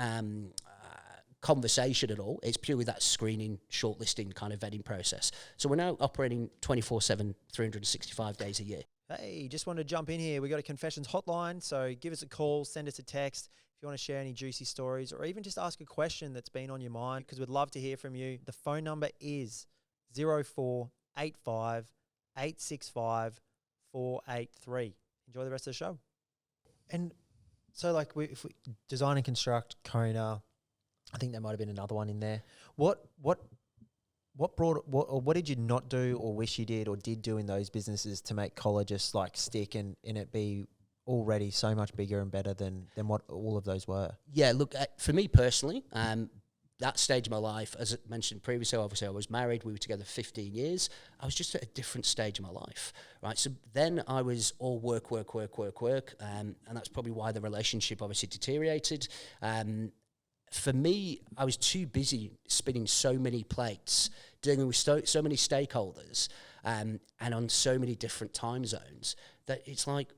conversation at all. It's purely that screening, shortlisting kind of vetting process. So we're now operating 24/7, 365 days a year. Hey, just wanted to jump in here. We got a confessions hotline, so give us a call, send us a text if you want to share any juicy stories, or even just ask a question that's been on your mind, because we'd love to hear from you. The phone number is 0485 865 483. Enjoy the rest of the show. And so, like, if we design and construct, Kona, I think there might have been another one in there. What did you not do, or wish you did, or did do in those businesses to make Collegist like stick and it be already so much bigger and better than what all of those were? Yeah, look, for me personally, that stage of my life, as I mentioned previously, obviously I was married, we were together 15 years. I was just at a different stage of my life, right? So then I was all work, and that's probably why the relationship obviously deteriorated. For me, I was too busy spinning so many plates, dealing with so many stakeholders, and on so many different time zones, that it's like,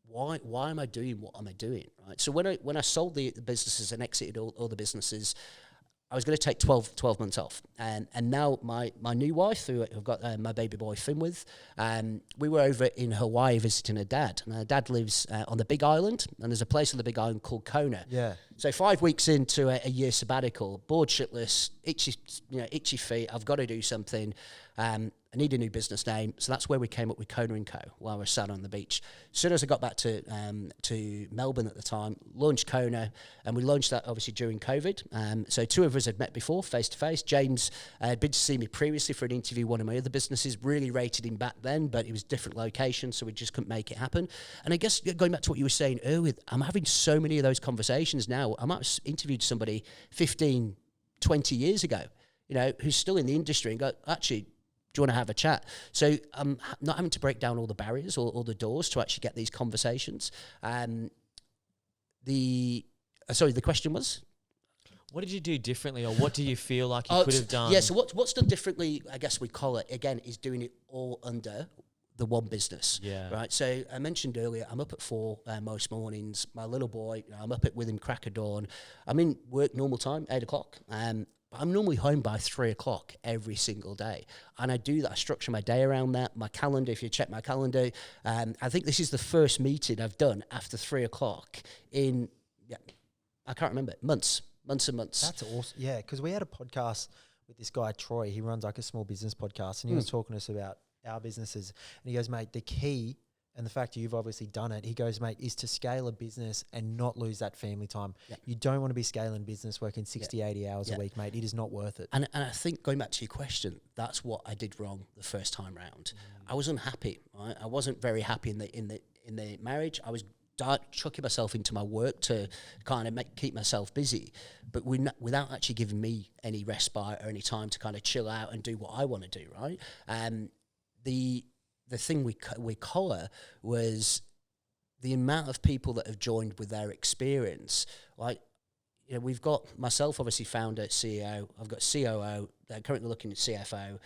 why am I doing what am I doing, right? So when I sold the businesses and exited all the businesses, I was going to take 12 months off. And now my new wife, who I've got my baby boy Finn with, we were over in Hawaii visiting her dad. And her dad lives on the Big Island, and there's a place on the Big Island called Kona. Yeah. So 5 weeks into a year sabbatical, bored shitless, itchy feet, I've got to do something. I need a new business name. So that's where we came up with Kona & Co. while we were sat on the beach. As soon as I got back to Melbourne at the time, launched Kona, and we launched that obviously during COVID. So two of us had met before, face-to-face. James had been to see me previously for an interview, one of my other businesses, really rated him back then, but it was different location, so we just couldn't make it happen. And I guess going back to what you were saying earlier, I'm having so many of those conversations now. I might have interviewed somebody 15, 20 years ago, who's still in the industry and go, actually, do you want to have a chat? So I'm not having to break down all the barriers or the doors to actually get these conversations. The question was? What did you do differently, or what do you feel like you could have done? Yeah, so what's done differently, I guess we call it, again, is doing it all under the one business. Yeah. Right. So I mentioned earlier, I'm up at 4 most mornings. My little boy, I'm up with him crack of dawn. I'm in work normal time, 8 o'clock. I'm normally home by 3 o'clock every single day. And I do that. I structure my day around that. My calendar, if you check my calendar, I think this is the first meeting I've done after 3 o'clock in, I can't remember, months and months. That's awesome. Yeah, because we had a podcast with this guy, Troy. He runs like a small business podcast, and he was talking to us about our businesses. And he goes, mate, the key, and the fact you've obviously done it, he goes, mate, is to scale a business and not lose that family time. Yep. You don't want to be scaling business working 60, 80 hours a week, mate. It is not worth it. And I think, going back to your question, that's what I did wrong the first time round. I was unhappy. Right? I wasn't very happy in the marriage. I was chucking myself into my work to kind of keep myself busy, but without actually giving me any respite or any time to kind of chill out and do what I want to do, right? The thing we collar was the amount of people that have joined with their experience. Like, we've got myself, obviously founder, CEO. I've got COO. They're currently looking at CFO.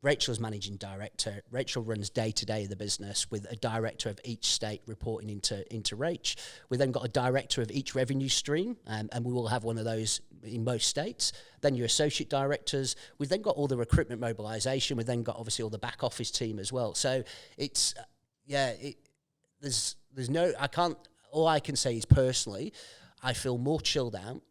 Rachel's managing director. Rachel runs day-to-day of the business with a director of each state reporting into Rach. We've then got a director of each revenue stream, and we will have one of those in most states. Then your associate directors. We've then got all the recruitment mobilization. We've then got obviously all the back office team as well. So it's, there's no, all I can say is personally, I feel more chilled out.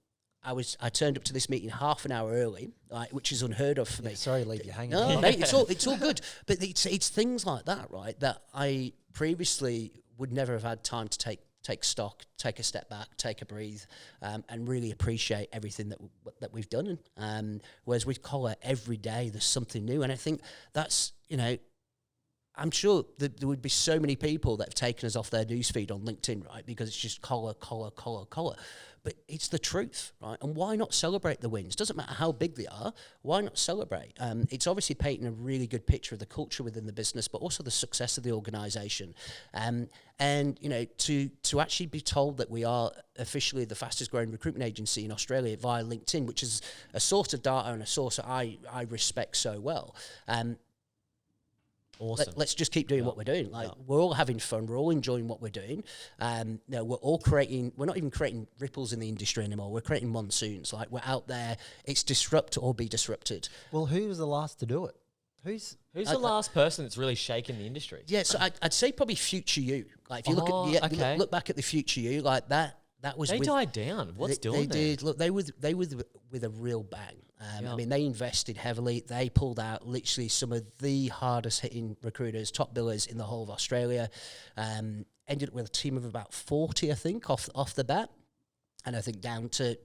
I turned up to this meeting half an hour early, which is unheard of for me. Sorry, leave you hanging. No, mate, it's all good. But it's things like that, right? That I previously would never have had time to take stock, take a step back, take a breathe, and really appreciate everything that we've done. Whereas with Collar, every day there's something new, and I think that's, I'm sure that there would be so many people that have taken us off their newsfeed on LinkedIn, right? Because it's just collar. But it's the truth, right? And why not celebrate the wins? Doesn't matter how big they are. Why not celebrate? It's obviously painting a really good picture of the culture within the business, but also the success of the organisation. And to actually be told that we are officially the fastest growing recruitment agency in Australia via LinkedIn, which is a source of data and a source that I respect so well. Awesome. Let's just keep doing what we're doing. We're all having fun. We're all enjoying what we're doing. We're all creating. We're not even creating ripples in the industry anymore. We're creating monsoons. We're out there. It's disrupt or be disrupted. Well, who was the last to do it? Who's the last person that's really shaken the industry? Yeah, so I'd say probably Future You. If you look back at the Future You, that was they died down. What's doing they did. Look, they were with a real bang. I mean, they invested heavily. They pulled out literally some of the hardest hitting recruiters, top billers in the whole of Australia. Ended up with a team of about 40, I think, off the bat. And I think down to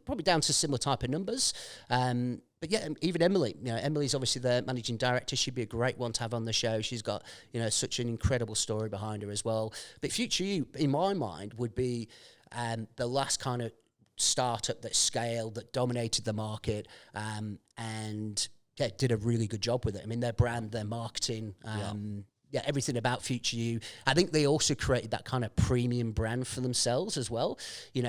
similar type of numbers. But yeah, even Emily, Emily's obviously the managing director. She'd be a great one to have on the show. She's got, such an incredible story behind her as well. But Future You, in my mind, would be the last kind of startup that scaled, that dominated the market, and did a really good job with it. I mean, their brand, their marketing, everything about Future You. I think they also created that kind of premium brand for themselves as well.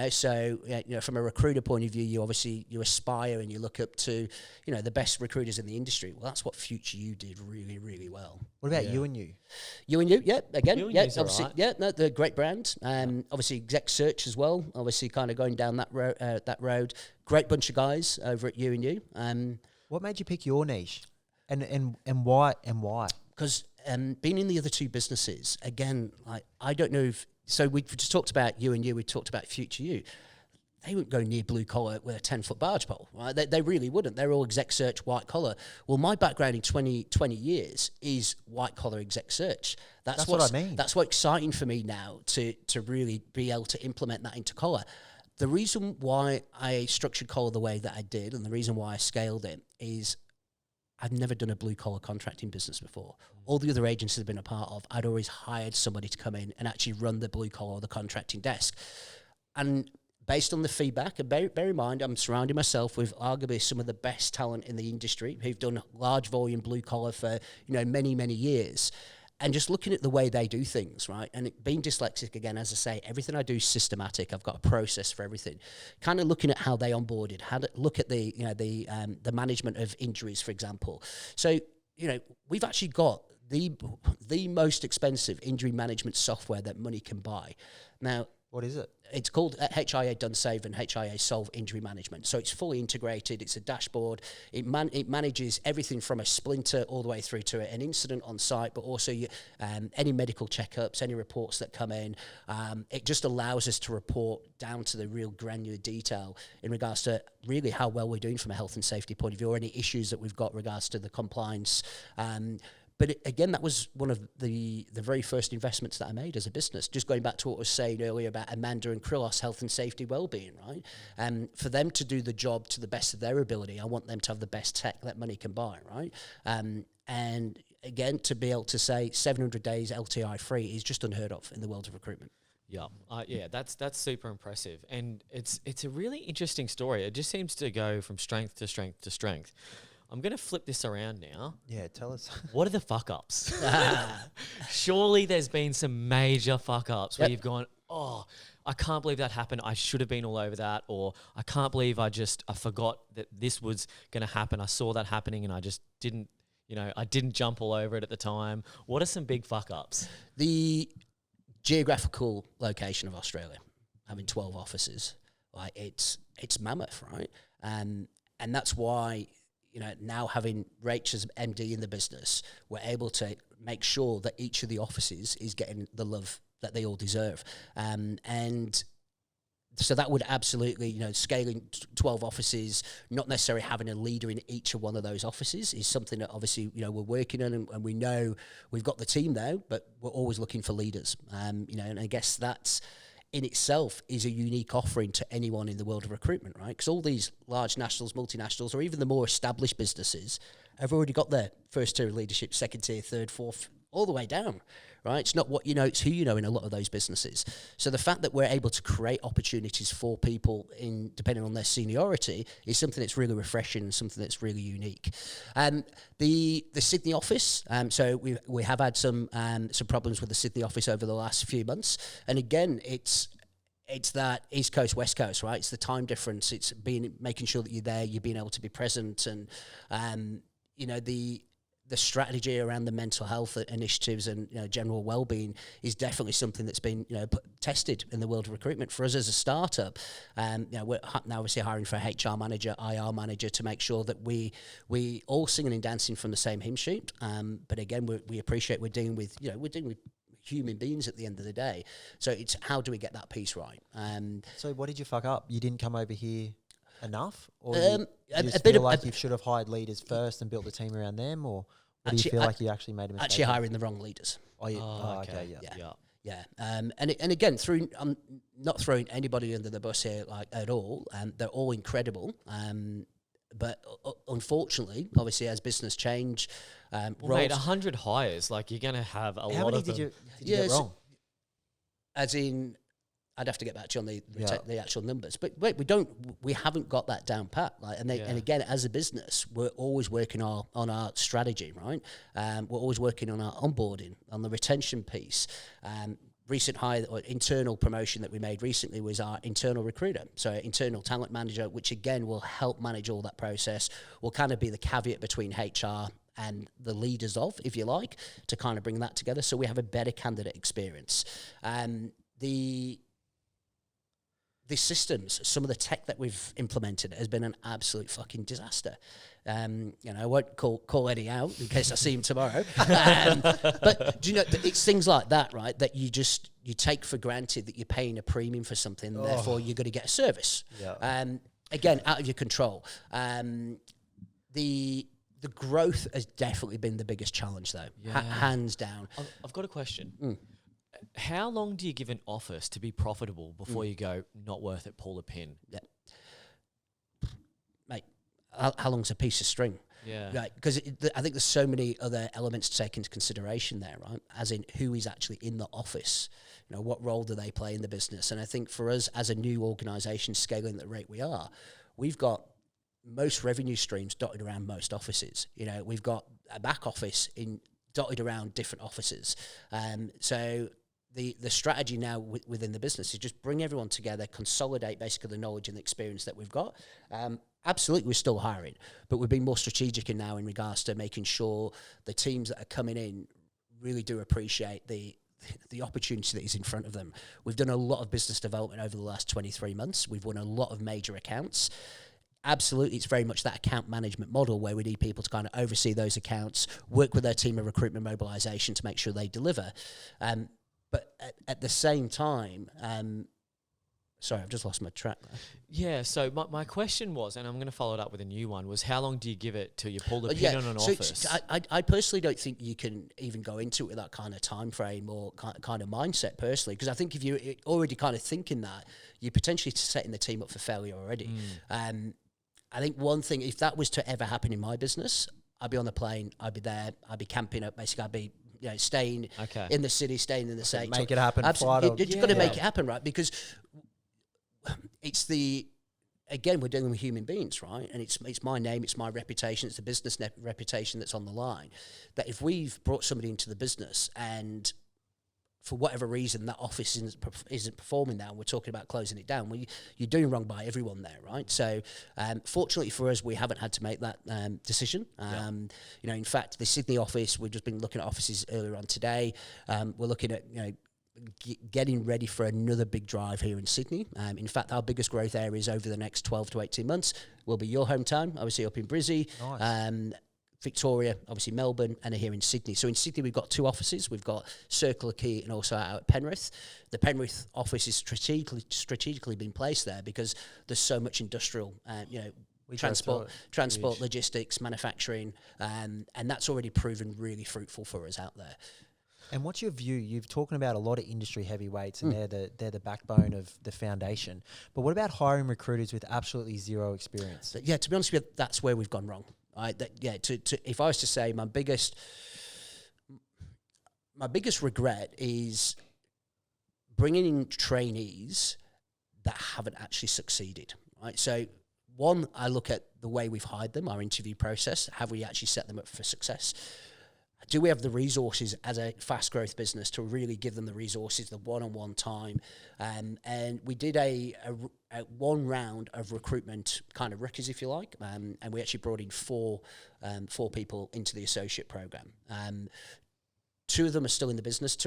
So from a recruiter point of view, you aspire and you look up to, the best recruiters in the industry. Well, that's what Future You did really, really well. What about You and You? You and You, again, obviously, right. They're a great brand. Obviously, Exec Search as well. Obviously, kind of going down that road. Great bunch of guys over at You and You. What made you pick your niche, and why? Because being in the other two businesses, again, I don't know if... So we've just talked about You and You, we talked about Future You. They wouldn't go near blue collar with a 10-foot barge pole, right? They really wouldn't. They're all exec search, white collar. Well, my background in 20 years is white collar exec search. That's what I mean. That's what's exciting for me now to really be able to implement that into collar. The reason why I structured collar the way that I did, and the reason why I scaled it, is I've never done a blue-collar contracting business before. All the other agencies I've been a part of, I'd always hired somebody to come in and actually run the blue-collar or the contracting desk. And based on the feedback, and bear in mind, I'm surrounding myself with arguably some of the best talent in the industry who've done large volume blue-collar for many, many years. And just looking at the way they do things, right? And being dyslexic, again, as I say, everything I do is systematic. I've got a process for everything. Kind of looking at how they onboarded, how to look at the management of injuries, for example. So, we've actually got the most expensive injury management software that money can buy. Now, what is it? It's called HIA Done Save and HIA Solve Injury Management. So it's fully integrated. It's a dashboard. It manages everything from a splinter all the way through to an incident on site, but also any medical checkups, any reports that come in. It just allows us to report down to the real granular detail in regards to really how well we're doing from a health and safety point of view, or any issues that we've got regards to the compliance. But again, that was one of the very first investments that I made as a business. Just going back to what I was saying earlier about Amanda and Krilos, health and safety wellbeing, right? For them to do the job to the best of their ability, I want them to have the best tech that money can buy, right? And again, to be able to say 700 days LTI free is just unheard of in the world of recruitment. Yeah, that's super impressive, and it's a really interesting story. It just seems to go from strength to strength to strength. I'm going to flip this around now. Yeah, tell us. What are the fuck-ups? Surely there's been some major fuck-ups where you've gone, oh, I can't believe that happened. I should have been all over that. Or I can't believe I forgot that this was going to happen. I saw that happening and I just didn't, I didn't jump all over it at the time. What are some big fuck-ups? The geographical location of Australia, having 12 offices, it's mammoth, right? And that's why... now having Rach as MD in the business, we're able to make sure that each of the offices is getting the love that they all deserve. And So that would absolutely, scaling 12 offices, not necessarily having a leader in each of one of those offices is something that obviously, we're working on, and we know we've got the team now, but we're always looking for leaders. And I guess that's in itself is a unique offering to anyone in the world of recruitment, right? Because all these large nationals, multinationals, or even the more established businesses have already got their first tier of leadership, second tier, third, fourth, all the way down, right? It's not what you know, it's who you know in a lot of those businesses. So the fact that we're able to create opportunities for people depending on their seniority is something that's really refreshing and something that's really unique. The Sydney office, so we have had some problems with the Sydney office over the last few months. And again, it's that East Coast, West Coast, right? It's the time difference. It's making sure that you're there, you're being able to be present, and the strategy around the mental health initiatives and general well-being is definitely something that's been tested in the world of recruitment. For us as a startup, we're now obviously hiring for a HR manager, IR manager, to make sure that we all singing and dancing from the same hymn sheet. But again, we appreciate we're dealing with human beings at the end of the day. So it's how do we get that piece right? So what did you fuck up? You didn't come over here enough, or you feel like you should have hired leaders first and built the team around them, or do you feel like you actually made a mistake? Actually hiring the wrong leaders. Okay, yeah. And again, I'm not throwing anybody under the bus here at all. They're all incredible. But unfortunately, obviously, as business change, mate, 100 hires, like you're going to have a lot of them. How many did you get wrong? As in, I'd have to get back to you on the actual numbers, but wait, we haven't got that down pat. And again, as a business, we're always working on our strategy, right? We're always working on our onboarding, on the retention piece. Recent hire or internal promotion that we made recently was our internal recruiter, so internal talent manager, which again will help manage all that process. Will kind of be the caveat between HR and the leaders if you like, to kind of bring that together, so we have a better candidate experience. The systems, some of the tech that we've implemented has been an absolute fucking disaster. I won't call Eddie out in case I see him tomorrow. But do you know, it's things like that, right? That you take for granted that you're paying a premium for something, and therefore you're going to get a service. Yeah. Again, out of your control. The growth has definitely been the biggest challenge, though. Yeah. Hands down. I've got a question. How long do you give an office to be profitable before you go, not worth it, pull the pin? Yeah. Mate, how long's a piece of string? Yeah. Right, because I think there's so many other elements to take into consideration there, right? As in who is actually in the office, what role do they play in the business? And I think for us as a new organisation scaling at the rate we are, we've got most revenue streams dotted around most offices. We've got a back office dotted around different offices. So the strategy now within the business is just bring everyone together, consolidate basically the knowledge and the experience that we've got. Absolutely, we're still hiring, but we're being more strategic in regards to making sure the teams that are coming in really do appreciate the opportunity that is in front of them. We've done a lot of business development over the last 23 months. We've won a lot of major accounts. Absolutely, it's very much that account management model where we need people to kind of oversee those accounts, work with their team of recruitment mobilization to make sure they deliver. But at the same time, sorry, I've just lost my track there. Yeah, so my question was, and I'm going to follow it up with a new one, was how long do you give it till you pull the pin on an office? I personally don't think you can even go into it with that kind of time frame or kind of mindset personally, because I think if you're already kind of thinking that, you're potentially setting the team up for failure already. I think one thing, if that was to ever happen in my business, I'd be on the plane, I'd be there, I'd be camping up, basically I'd be staying in the city, staying in the state. Make it happen. You've got to make it happen, right? Because it's again, we're dealing with human beings, right? And it's my name, it's my reputation, it's the business reputation that's on the line. That if we've brought somebody into the business and for whatever reason that office isn't performing now, and we're talking about closing it down, you're doing wrong by everyone there, right? So fortunately for us, we haven't had to make that decision. In fact, the Sydney office, we've just been looking at offices earlier on today. We're looking at getting ready for another big drive here in Sydney. In fact, our biggest growth areas over the next 12 to 18 months will be your hometown, obviously up in Brizzy. Nice. Victoria, obviously Melbourne, and here in Sydney. So in Sydney, we've got 2 offices. We've got Circular Quay and also out at Penrith. The Penrith office is strategically been placed there because there's so much industrial, transport, logistics, manufacturing, and that's already proven really fruitful for us out there. And what's your view? You've talking about a lot of industry heavyweights, and they're the backbone of the foundation. But what about hiring recruiters with absolutely zero experience? Yeah, to be honest with you, that's where we've gone wrong. Right? If I was to say my biggest regret is bringing in trainees that haven't actually succeeded. Right. So one, I look at the way we've hired them, our interview process. Have we actually set them up for success? Do we have the resources as a fast growth business to really give them the resources, the one-on-one time? And we did a one round of recruitment kind of rookies, if you like, and we actually brought in four people into the associate program. 2 of them are still in the business.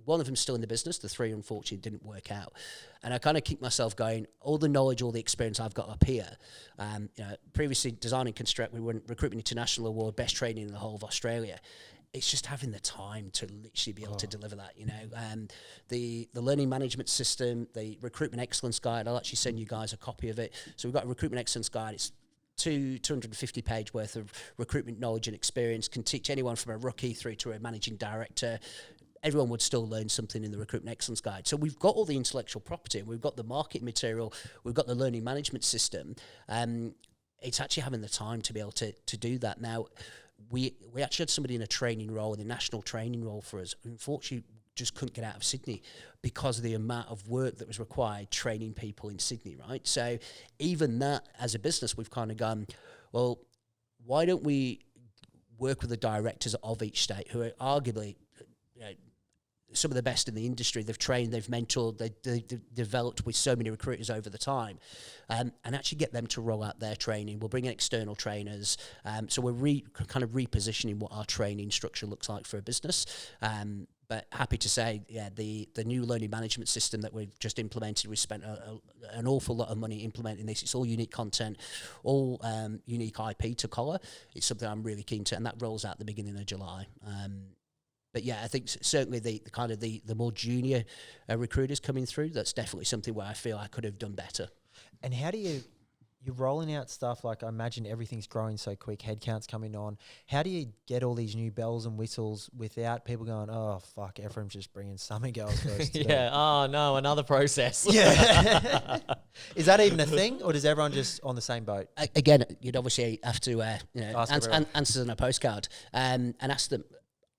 One of them is still in the business. The 3, unfortunately, didn't work out. And I kind of keep myself going, all the knowledge, all the experience I've got up here. Previously, Design and Construct, we won Recruitment International Award, Best Training in the whole of Australia. It's just having the time to literally be able to deliver that, the learning management system, the Recruitment Excellence Guide. I'll actually send you guys a copy of it. So we've got a Recruitment Excellence Guide. It's 250-page worth of recruitment knowledge and experience, can teach anyone from a rookie through to a managing director. Everyone would still learn something in the Recruitment Excellence Guide. So we've got all the intellectual property, we've got the market material, we've got the learning management system. It's actually having the time to be able to do that. Now, we actually had somebody in a training role, in a national training role for us, who unfortunately just couldn't get out of Sydney because of the amount of work that was required training people in Sydney, right? So even that, as a business, we've kind of gone, well, why don't we work with the directors of each state who are arguably some of the best in the industry. They've trained, they've mentored, they've developed with so many recruiters over the time, and actually get them to roll out their training. We'll bring in external trainers. So we're kind of repositioning what our training structure looks like for a business. But happy to say, the new learning management system that we've just implemented, we spent an awful lot of money implementing this. It's all unique content, all unique IP to Collar. It's something I'm really keen to, and that rolls out at the beginning of July. But I think certainly the more junior recruiters coming through, that's definitely something where I feel I could have done better. And how do you're rolling out stuff like, I imagine everything's growing so quick, headcount's coming on. How do you get all these new bells and whistles without people going, oh, fuck, Ephram's just bringing summer girls for us to do. Oh no, another process. Yeah. Is that even a thing, or does everyone just on the same boat? Again, you'd obviously have to answer on a postcard and ask them.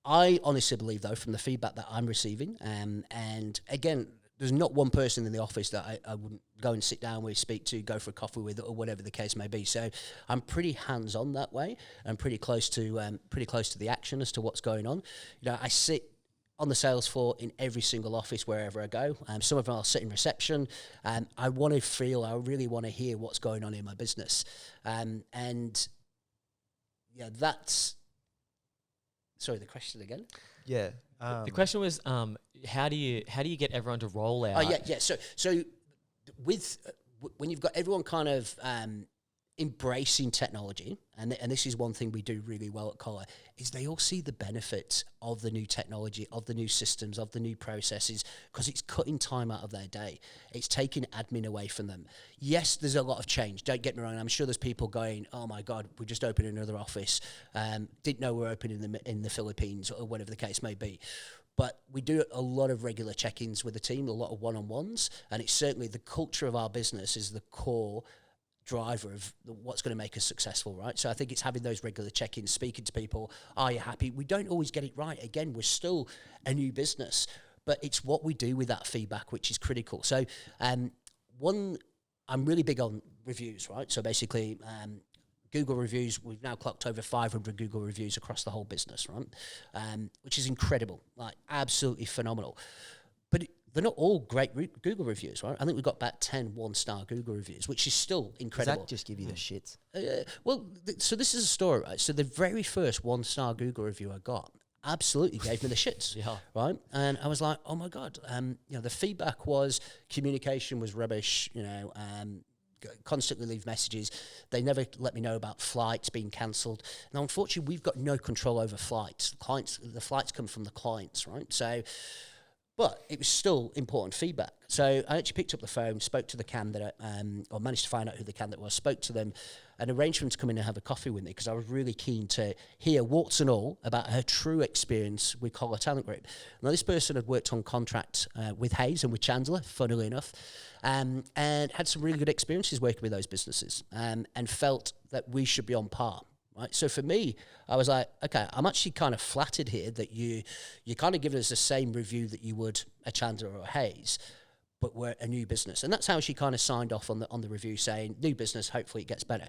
I honestly believe, though, from the feedback that I'm receiving, and again, there's not one person in the office that I wouldn't go and sit down with, speak to, go for a coffee with, or whatever the case may be. So I'm pretty hands-on that way, and pretty close to the action as to what's going on. I sit on the sales floor in every single office wherever I go. Some of them I'll sit in reception, and I really want to hear what's going on in my business, that's. Sorry, the question again? Yeah. The question was, how do you get everyone to roll out? So when you've got everyone kind of embracing technology, and this is one thing we do really well at Collar, is they all see the benefits of the new technology, of the new systems, of the new processes, because it's cutting time out of their day. It's taking admin away from them. Yes, there's a lot of change. Don't get me wrong. I'm sure there's people going, oh my God, we just opened another office. Didn't know we're open in the Philippines, or whatever the case may be. But we do a lot of regular check-ins with the team, a lot of one-on-ones, and it's certainly the culture of our business is the core driver of what's going to make us successful, right? So I think it's having those regular check-ins, speaking to people. Are you happy? We don't always get it right. Again, we're still a new business, but it's what we do with that feedback which is critical. So I'm really big on reviews, right? So basically Google reviews, we've now clocked over 500 Google reviews across the whole business, right? Which is incredible, like absolutely phenomenal. But they're not all great Google reviews, right? I think we've got about 10 one-star Google reviews, which is still incredible. Does that just give you the shits? So this is a story, right? So the very first one-star Google review I got absolutely gave me the shits, right? And I was like, oh my God. The feedback was communication was rubbish, constantly leave messages. They never let me know about flights being cancelled. Now, unfortunately, we've got no control over flights. The flights come from the clients, right? So, but it was still important feedback. So I actually picked up the phone, spoke to the candidate, or managed to find out who the candidate was, spoke to them, and arranged for them to come in and have a coffee with me, because I was really keen to hear, warts and all, about her true experience with Collar Talent Group. Now, this person had worked on contract with Hayes and with Chandler, funnily enough, and had some really good experiences working with those businesses, and felt that we should be on par. Right. So for me, I was like, okay, I'm actually kind of flattered here that you kind of giving us the same review that you would a Chandler or a Hayes, but we're a new business. And that's how she kind of signed off on the review, saying, new business, hopefully it gets better.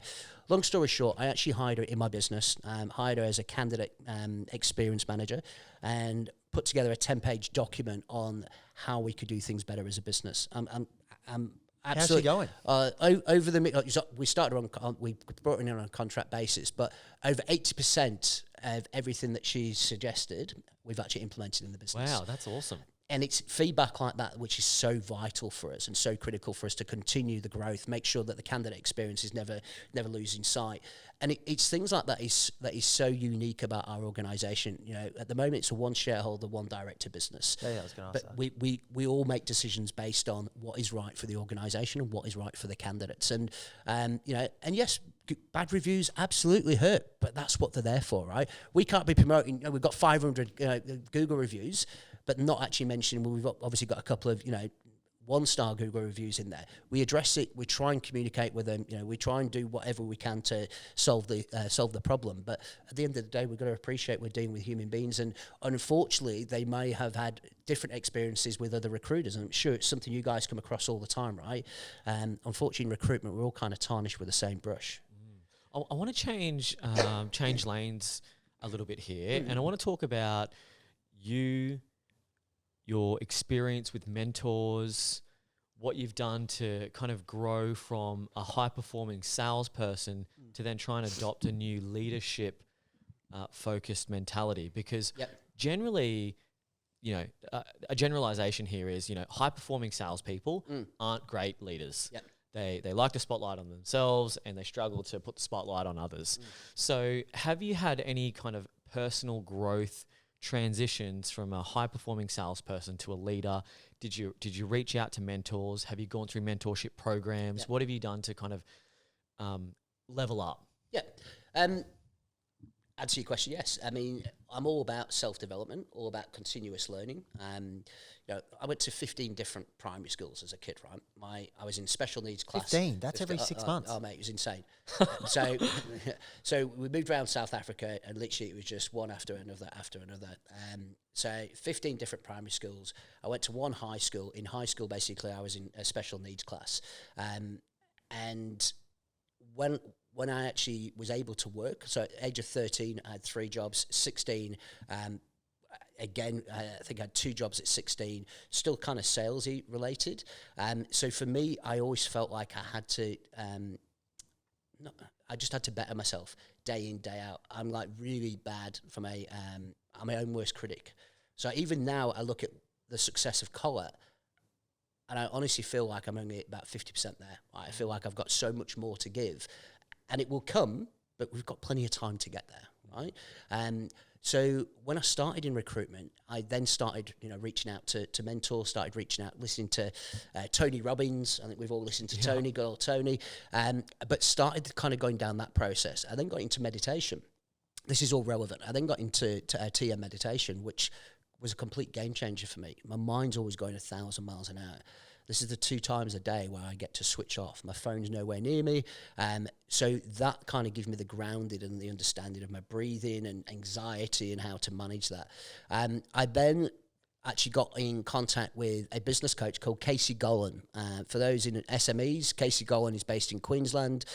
Long story short, I actually hired her in my business, hired her as a candidate experience manager, and put together a 10-page document on how we could do things better as a business. Absolutely. How's she going? Over the we started we brought her in on a contract basis, but over 80% of everything that she suggested, we've actually implemented in the business. Wow, that's awesome. And it's feedback like that which is so vital for us and so critical for us to continue the growth, make sure that the candidate experience is never losing sight. And it's things like that is so unique about our organisation. You know, at the moment it's a one shareholder, one director business. Yeah, I was going to ask but that. we all make decisions based on what is right for the organisation and what is right for the candidates. And you know, and yes, bad reviews absolutely hurt, but that's what they're there for, right? We can't be promoting. You know, we've got 500 Google reviews, but not actually mentioning, well, we've obviously got a couple of, you know, 1-star Google reviews in there. We address it. We try and communicate with them. You know, we try and do whatever we can to solve the problem. But at the end of the day, we've got to appreciate we're dealing with human beings. And unfortunately, they may have had different experiences with other recruiters. And I'm sure it's something you guys come across all the time, right? Unfortunately, in recruitment, we're all kind of tarnished with the same brush. I want to change lanes a little bit here, and I want to talk about your experience with mentors, what you've done to kind of grow from a high-performing salesperson to then try and adopt a new leadership focused mentality. Because generally, you know, a generalization here is, you know, high-performing salespeople aren't great leaders. Yep. They like to spotlight on themselves and they struggle to put the spotlight on others. So have you had any kind of personal growth transitions from a high-performing salesperson to a leader? Did you reach out to mentors? Have you gone through mentorship programs? Yep. What have you done to kind of level up? Yeah. Answer your question, yes. I mean, I'm all about self-development, all about continuous learning. You know, I went to 15 different primary schools as a kid, right? I was in special needs class. 15? That's every 6 months. Oh, mate, it was insane. So we moved around South Africa, and literally it was just one after another. So 15 different primary schools. I went to one high school. In high school, basically, I was in a special needs class. And when I actually was able to work, so at the age of 13, I had 3 jobs. 16, again, I think I had 2 jobs at 16, still kind of salesy related. So for me, I always felt like I had to, I just had to better myself day in, day out. I'm like really bad from I'm my own worst critic. So even now, I look at the success of Collar, and I honestly feel like I'm only about 50% there. I feel like I've got so much more to give. And it will come, but we've got plenty of time to get there, right? So when I started in recruitment, I then started, you know, reaching out to mentors, started reaching out, listening to Tony Robbins. I think we've all listened to Tony, good old Tony. But started kind of going down that process. I then got into meditation. This is all relevant. I then got into TM meditation, which was a complete game changer for me. My mind's always going 1,000 miles an hour. This is the 2 times a day where I get to switch off. My phone's nowhere near me. So that kind of gives me the grounded and the understanding of my breathing and anxiety and how to manage that. I then actually got in contact with a business coach called Casey Golan. For those in SMEs, Casey Golan is based in Queensland.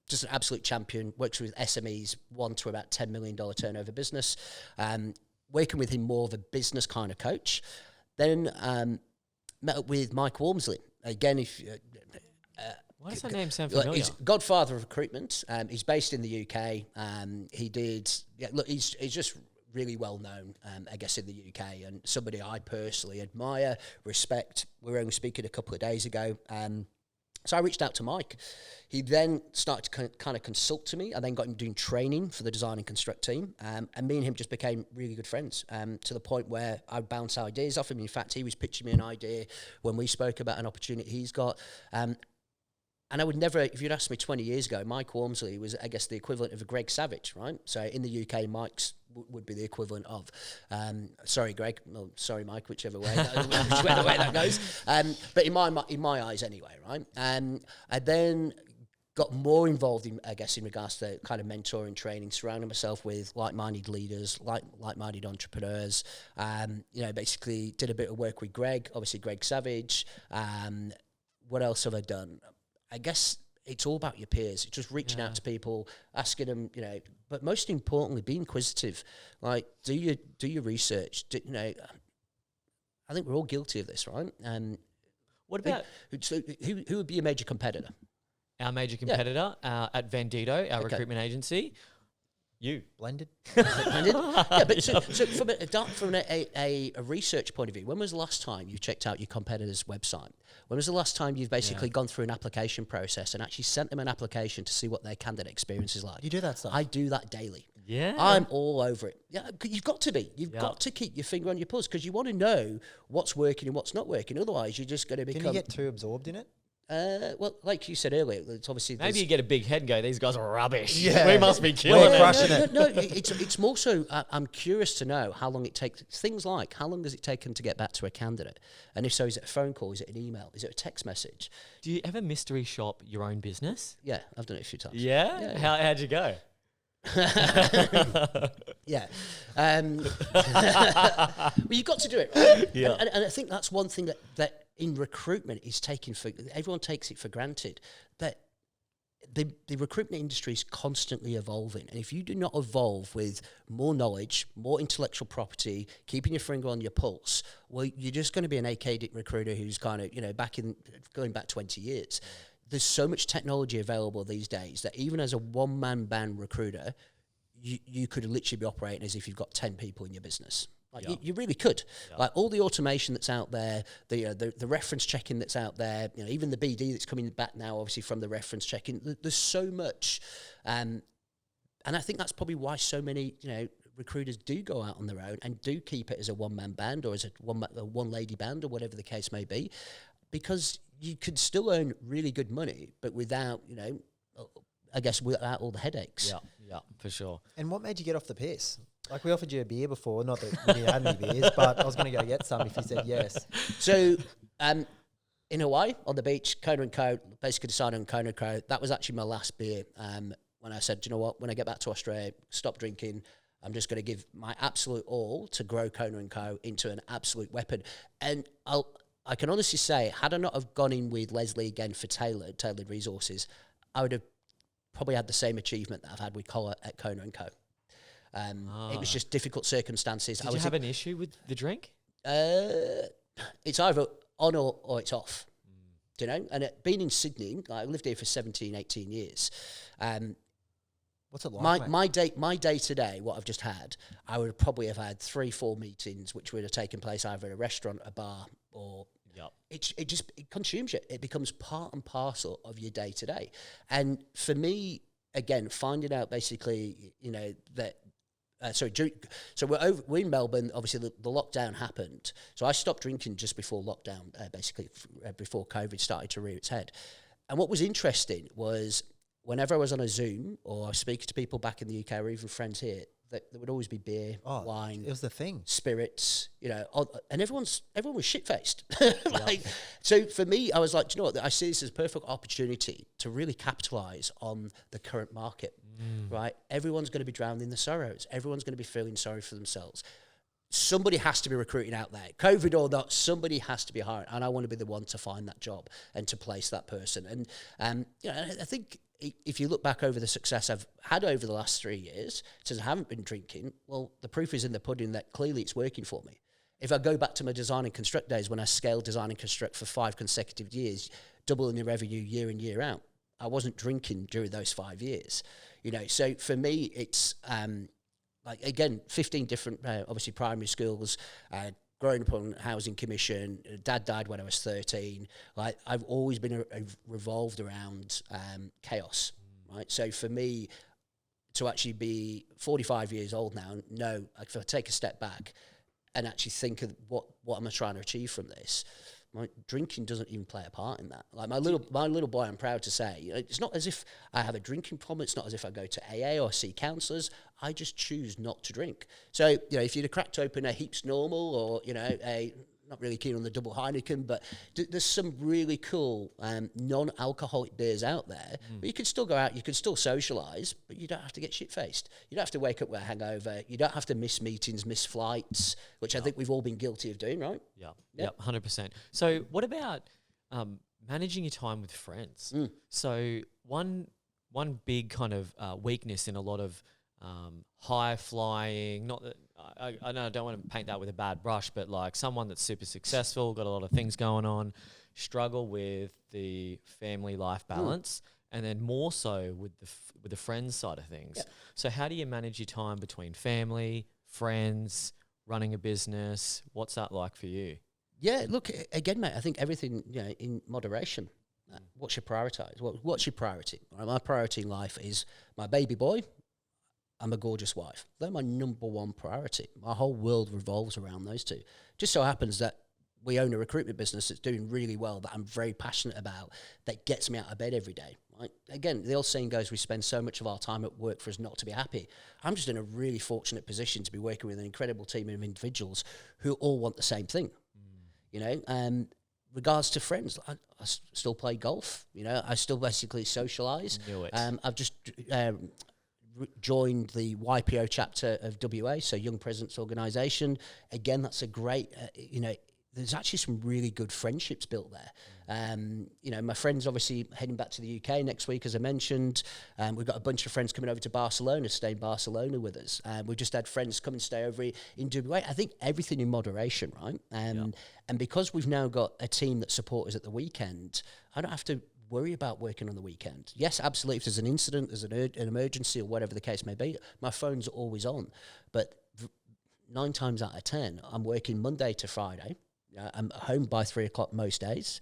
Just an absolute champion, works with SMEs, 1 to about $10 million turnover business. Working with him more of a business kind of coach. Then met up with Mike Walmsley. Again, Why does that name sound familiar? He's godfather of recruitment. He's based in the UK. He's just really well known, I guess, in the UK, and somebody I personally admire, respect. We were only speaking a couple of days ago. So I reached out to Mike. He then started to kind of consult to me. I then got him doing training for the design and construct team. And me and him just became really good friends to the point where I would bounce ideas off him. In fact, he was pitching me an idea when we spoke about an opportunity he's got. And I would never, if you'd asked me 20 years ago, Mike Wormsley was, I guess, the equivalent of a Greg Savage, right? So in the UK, Mike's would be the equivalent of, sorry, Greg, no, sorry, Mike, whichever way that goes. But in my eyes anyway, right? I then got more involved in, I guess, in regards to kind of mentoring, training, surrounding myself with like-minded leaders, like-minded entrepreneurs. Basically did a bit of work with Greg, obviously Greg Savage. What else have I done? I guess it's all about your peers. It's just reaching out to people, asking them, but most importantly, be inquisitive. Like, do your research. I think we're all guilty of this, right? What about who would be your major competitor? our major competitor at Vendito, our recruitment agency? You. Blended. Yeah, but so from a research point of view, when was the last time you checked out your competitor's website? When was the last time you've basically gone through an application process and actually sent them an application to see what their candidate experience is like? You do that stuff? I do that daily. Yeah. I'm all over it. Yeah, you've got to be. You've got to keep your finger on your pulse because you want to know what's working and what's not working. Otherwise, you're just going to become... Can you get too absorbed in it? Well, like you said earlier, it's obviously... Maybe you get a big head and go, these guys are rubbish. Yeah. We must be killing it. Crushing it. No, it's more so, I'm curious to know how long it takes, things like, how long does it take them to get back to a candidate? And if so, is it a phone call? Is it an email? Is it a text message? Do you ever mystery shop your own business? Yeah, I've done it a few times. Yeah? How'd you go? Yeah. Well, you've got to do it, right? Yeah. And I think that's one thing that in recruitment is taken for, everyone takes it for granted, that the recruitment industry is constantly evolving. And if you do not evolve with more knowledge, more intellectual property, keeping your finger on your pulse, well, you're just going to be an AK recruiter who's kind of, going back 20 years. There's so much technology available these days that even as a one-man band recruiter, you could literally be operating as if you've got 10 people in your business. Like you really could. Like all the automation that's out there, the reference checking that's out there, even the BD that's coming back now, obviously from the reference checking. There's so much, and I think that's probably why so many recruiters do go out on their own and do keep it as a one-man band or as a one-lady band or whatever the case may be, because you could still earn really good money, but without I guess without all the headaches. Yeah, for sure. And what made you get off the piss? Like, we offered you a beer before, not that we had any beers, but I was going to go get some if you said yes. So, in Hawaii, on the beach, Kona & Co., basically decided on Kona & Co. That was actually my last beer when I said, you know what, when I get back to Australia, stop drinking, I'm just going to give my absolute all to grow Kona & Co. into an absolute weapon. And I can honestly say, had I not have gone in with Leslie again for Tailored Resources, I would have probably had the same achievement that I've had with Collar at Kona & Co. It was just difficult circumstances. Did you have an issue with the drink? It's either on or it's off. Do you know? And being in Sydney, I lived here for 17, 18 years. What's it like, my day to day, what I've just had, I would probably have had 3-4 meetings, which would have taken place either at a restaurant, a bar, or it consumes you. It becomes part and parcel of your day to day. And for me, again, finding out basically, that. So we're in Melbourne. Obviously, the lockdown happened. So I stopped drinking just before lockdown, basically before COVID started to rear its head. And what was interesting was whenever I was on a Zoom or I was speaking to people back in the UK or even friends here, there would always be beer, wine. It was the thing. Spirits, and everyone was shit-faced. So for me, I was like, do you know what? I see this as a perfect opportunity to really capitalise on the current market, right? Everyone's going to be drowned in the sorrows. Everyone's going to be feeling sorry for themselves. Somebody has to be recruiting out there. COVID or not, somebody has to be hiring. And I want to be the one to find that job and to place that person. And, I think if you look back over the success I've had over the last 3 years, since I haven't been drinking, well, the proof is in the pudding that clearly it's working for me. If I go back to my design and construct days when I scaled design and construct for 5 consecutive years, doubling the revenue year in, year out, I wasn't drinking during those 5 years. So for me, it's... 15 different, obviously, primary schools, growing up on housing commission, dad died when I was 13. Like, I've always been revolved around chaos, right? So for me, to actually be 45 years old now, if I take a step back and actually think of what am I trying to achieve from this, my drinking doesn't even play a part in that. Like my little boy, I'm proud to say, it's not as if I have a drinking problem. It's not as if I go to AA or see counsellors. I just choose not to drink. So, if you'd have cracked open a Heaps Normal or, not really keen on the double Heineken, but there's some really cool non-alcoholic beers out there. But you can still go out, you can still socialise, but you don't have to get shit-faced. You don't have to wake up with a hangover. You don't have to miss meetings, miss flights, which I think we've all been guilty of doing, right? Yeah, 100%. So what about managing your time with friends? So one big kind of weakness in a lot of high-flying, not that I know I don't want to paint that with a bad brush, but like someone that's super successful, got a lot of things going on, struggle with the family life balance, and then more so with the friends side of things. Yep. So how do you manage your time between family, friends, running a business? What's that like for you? Yeah, look, again, mate, I think everything, in moderation. What's your prioritise? What's your priority? Right, my priority in life is my baby boy and my gorgeous wife. They're my number one priority. My whole world revolves around those two. Just so happens that we own a recruitment business that's doing really well, that I'm very passionate about, that gets me out of bed every day. Right? Again, the old saying goes, we spend so much of our time at work for us not to be happy. I'm just in a really fortunate position to be working with an incredible team of individuals who all want the same thing. Regards to friends, I still play golf. I still basically socialise. I've just joined the YPO chapter of WA, so Young Presidents Organisation. Again, that's a great, there's actually some really good friendships built there. My friends obviously heading back to the UK next week, as I mentioned. We've got a bunch of friends coming over to Barcelona, stay in Barcelona with us. We've just had friends come and stay over in WA. I think everything in moderation, right? And because we've now got a team that support us at the weekend, I don't have to worry about working on the weekend. Yes, absolutely. If there's an incident, there's an emergency or whatever the case may be, my phone's always on. But 9 times out of 10, I'm working Monday to Friday. I'm home by 3 o'clock most days.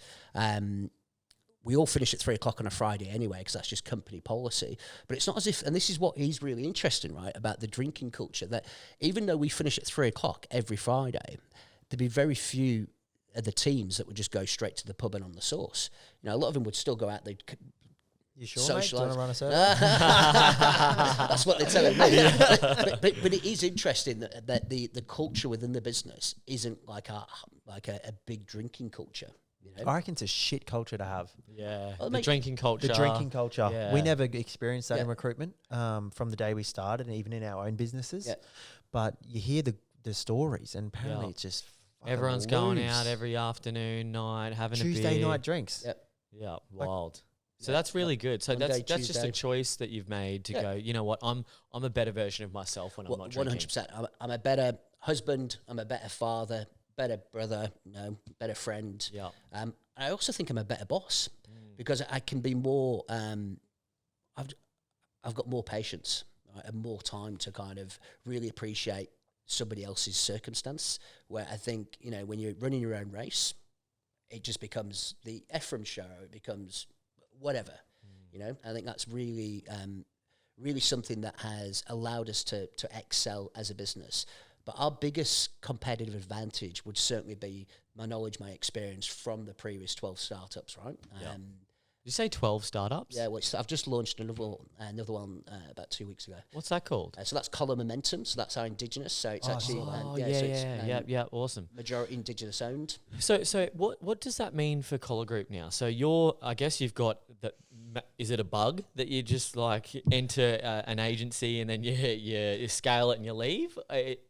We all finish at 3 o'clock on a Friday anyway, because that's just company policy. But it's not as if, and this is what is really interesting, right, about the drinking culture, that even though we finish at 3 o'clock every Friday, there'd be very few of the teams that would just go straight to the pub and on the sauce. A lot of them would still go out. They'd you sure, mate? Do you want to run a circle? That's what they're telling me. But it is interesting that the culture within the business isn't like a big drinking culture. I reckon it's a shit culture to have. Yeah, the drinking culture. The drinking culture. Yeah. We never experienced that in recruitment from the day we started, and even in our own businesses. Yeah. But you hear the stories, and apparently it's just everyone's going out every afternoon, night, having Tuesday a beer. night drinks. Yeah, wild. So that's really good. So Monday, that's just a choice that you've made to go, you know what, I'm a better version of myself when I'm not drinking. 100%. I'm a better husband, I'm a better father, better brother, better friend. Yeah. I also think I'm a better boss because I can be more, I've got more patience, right, and more time to kind of really appreciate somebody else's circumstance, where I think, when you're running your own race, it just becomes the Ephram show, it becomes whatever, I think that's really, really something that has allowed us to excel as a business. But our biggest competitive advantage would certainly be my knowledge, my experience from the previous 12 startups, right? Did you say 12 startups? Yeah, I've just launched another one about 2 weeks ago. What's that called? So that's Collar Momentum. So that's our indigenous. So it's actually awesome. Majority indigenous owned. So what does that mean for Collar Group now? So I guess you've got is it a bug that you just like enter an agency and then you scale it and you leave?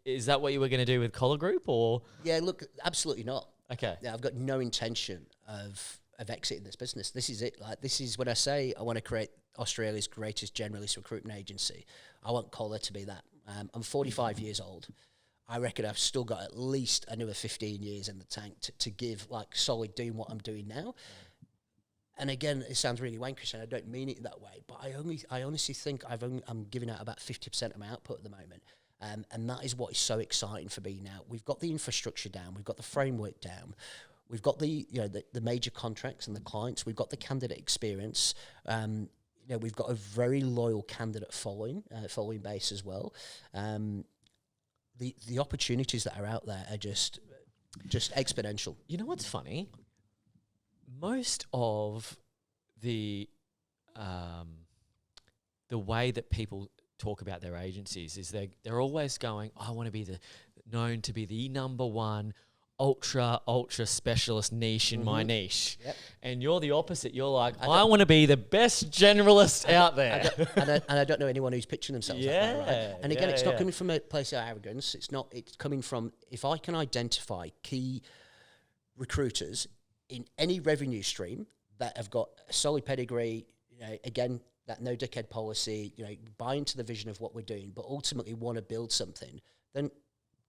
Is that what you were going to do with Collar Group, or? Yeah, look, absolutely not. Okay. Yeah, I've got no intention of exiting this business. This is it. Like, this is when I say I want to create Australia's greatest generalist recruitment agency. I want Collar to be that. I'm 45 years old. I reckon I've still got at least another 15 years in the tank to give, like, solid doing what I'm doing now. And again, it sounds really wankish, and I don't mean it that way, but I honestly think I'm giving out about 50% of my output at the moment. And that is what is so exciting for me now. We've got the infrastructure down. We've got the framework down. We've got the major contracts and the clients. We've got the candidate experience. We've got a very loyal candidate following base as well. The opportunities that are out there are just exponential. You know what's funny? Most of the way that people talk about their agencies is they're always going, I want to be known to be the number one ultra specialist niche in my niche. Yep. And you're the opposite. You're like, I want to be the best generalist out there. I don't know anyone who's pitching themselves that way, right? And again, it's not coming from a place of arrogance. It's coming from, if I can identify key recruiters in any revenue stream that have got a solid pedigree, again, that no dickhead policy, buy into the vision of what we're doing, but ultimately want to build something, then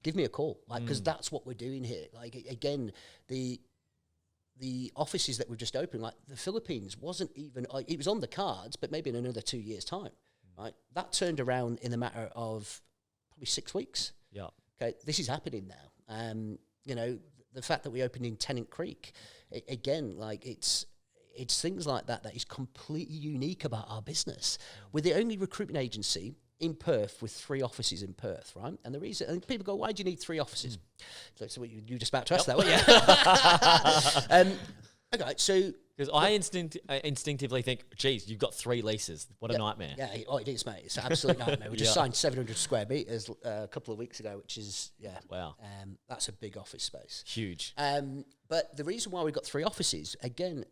give me a call, because that's what we're doing here. Like, again, the offices that we've just opened, like the Philippines wasn't even, it was on the cards, but maybe in another 2 years' time, right? That turned around in a matter of probably 6 weeks. Yeah. Okay, this is happening now. The fact that we opened in Tennant Creek, again, like it's things like that is completely unique about our business. We're the only recruitment agency in Perth with 3 offices in Perth, right? And the reason, and people go, why do you need 3 offices? So what you just about to ask that, weren't you? Okay, so because I instinctively think, geez, you've got 3 leases. What a nightmare. Yeah, it is, mate. It's an absolute nightmare. We just signed 700 square meters a couple of weeks ago, which is, wow. That's a big office space. Huge. But the reason why we got 3 offices, again,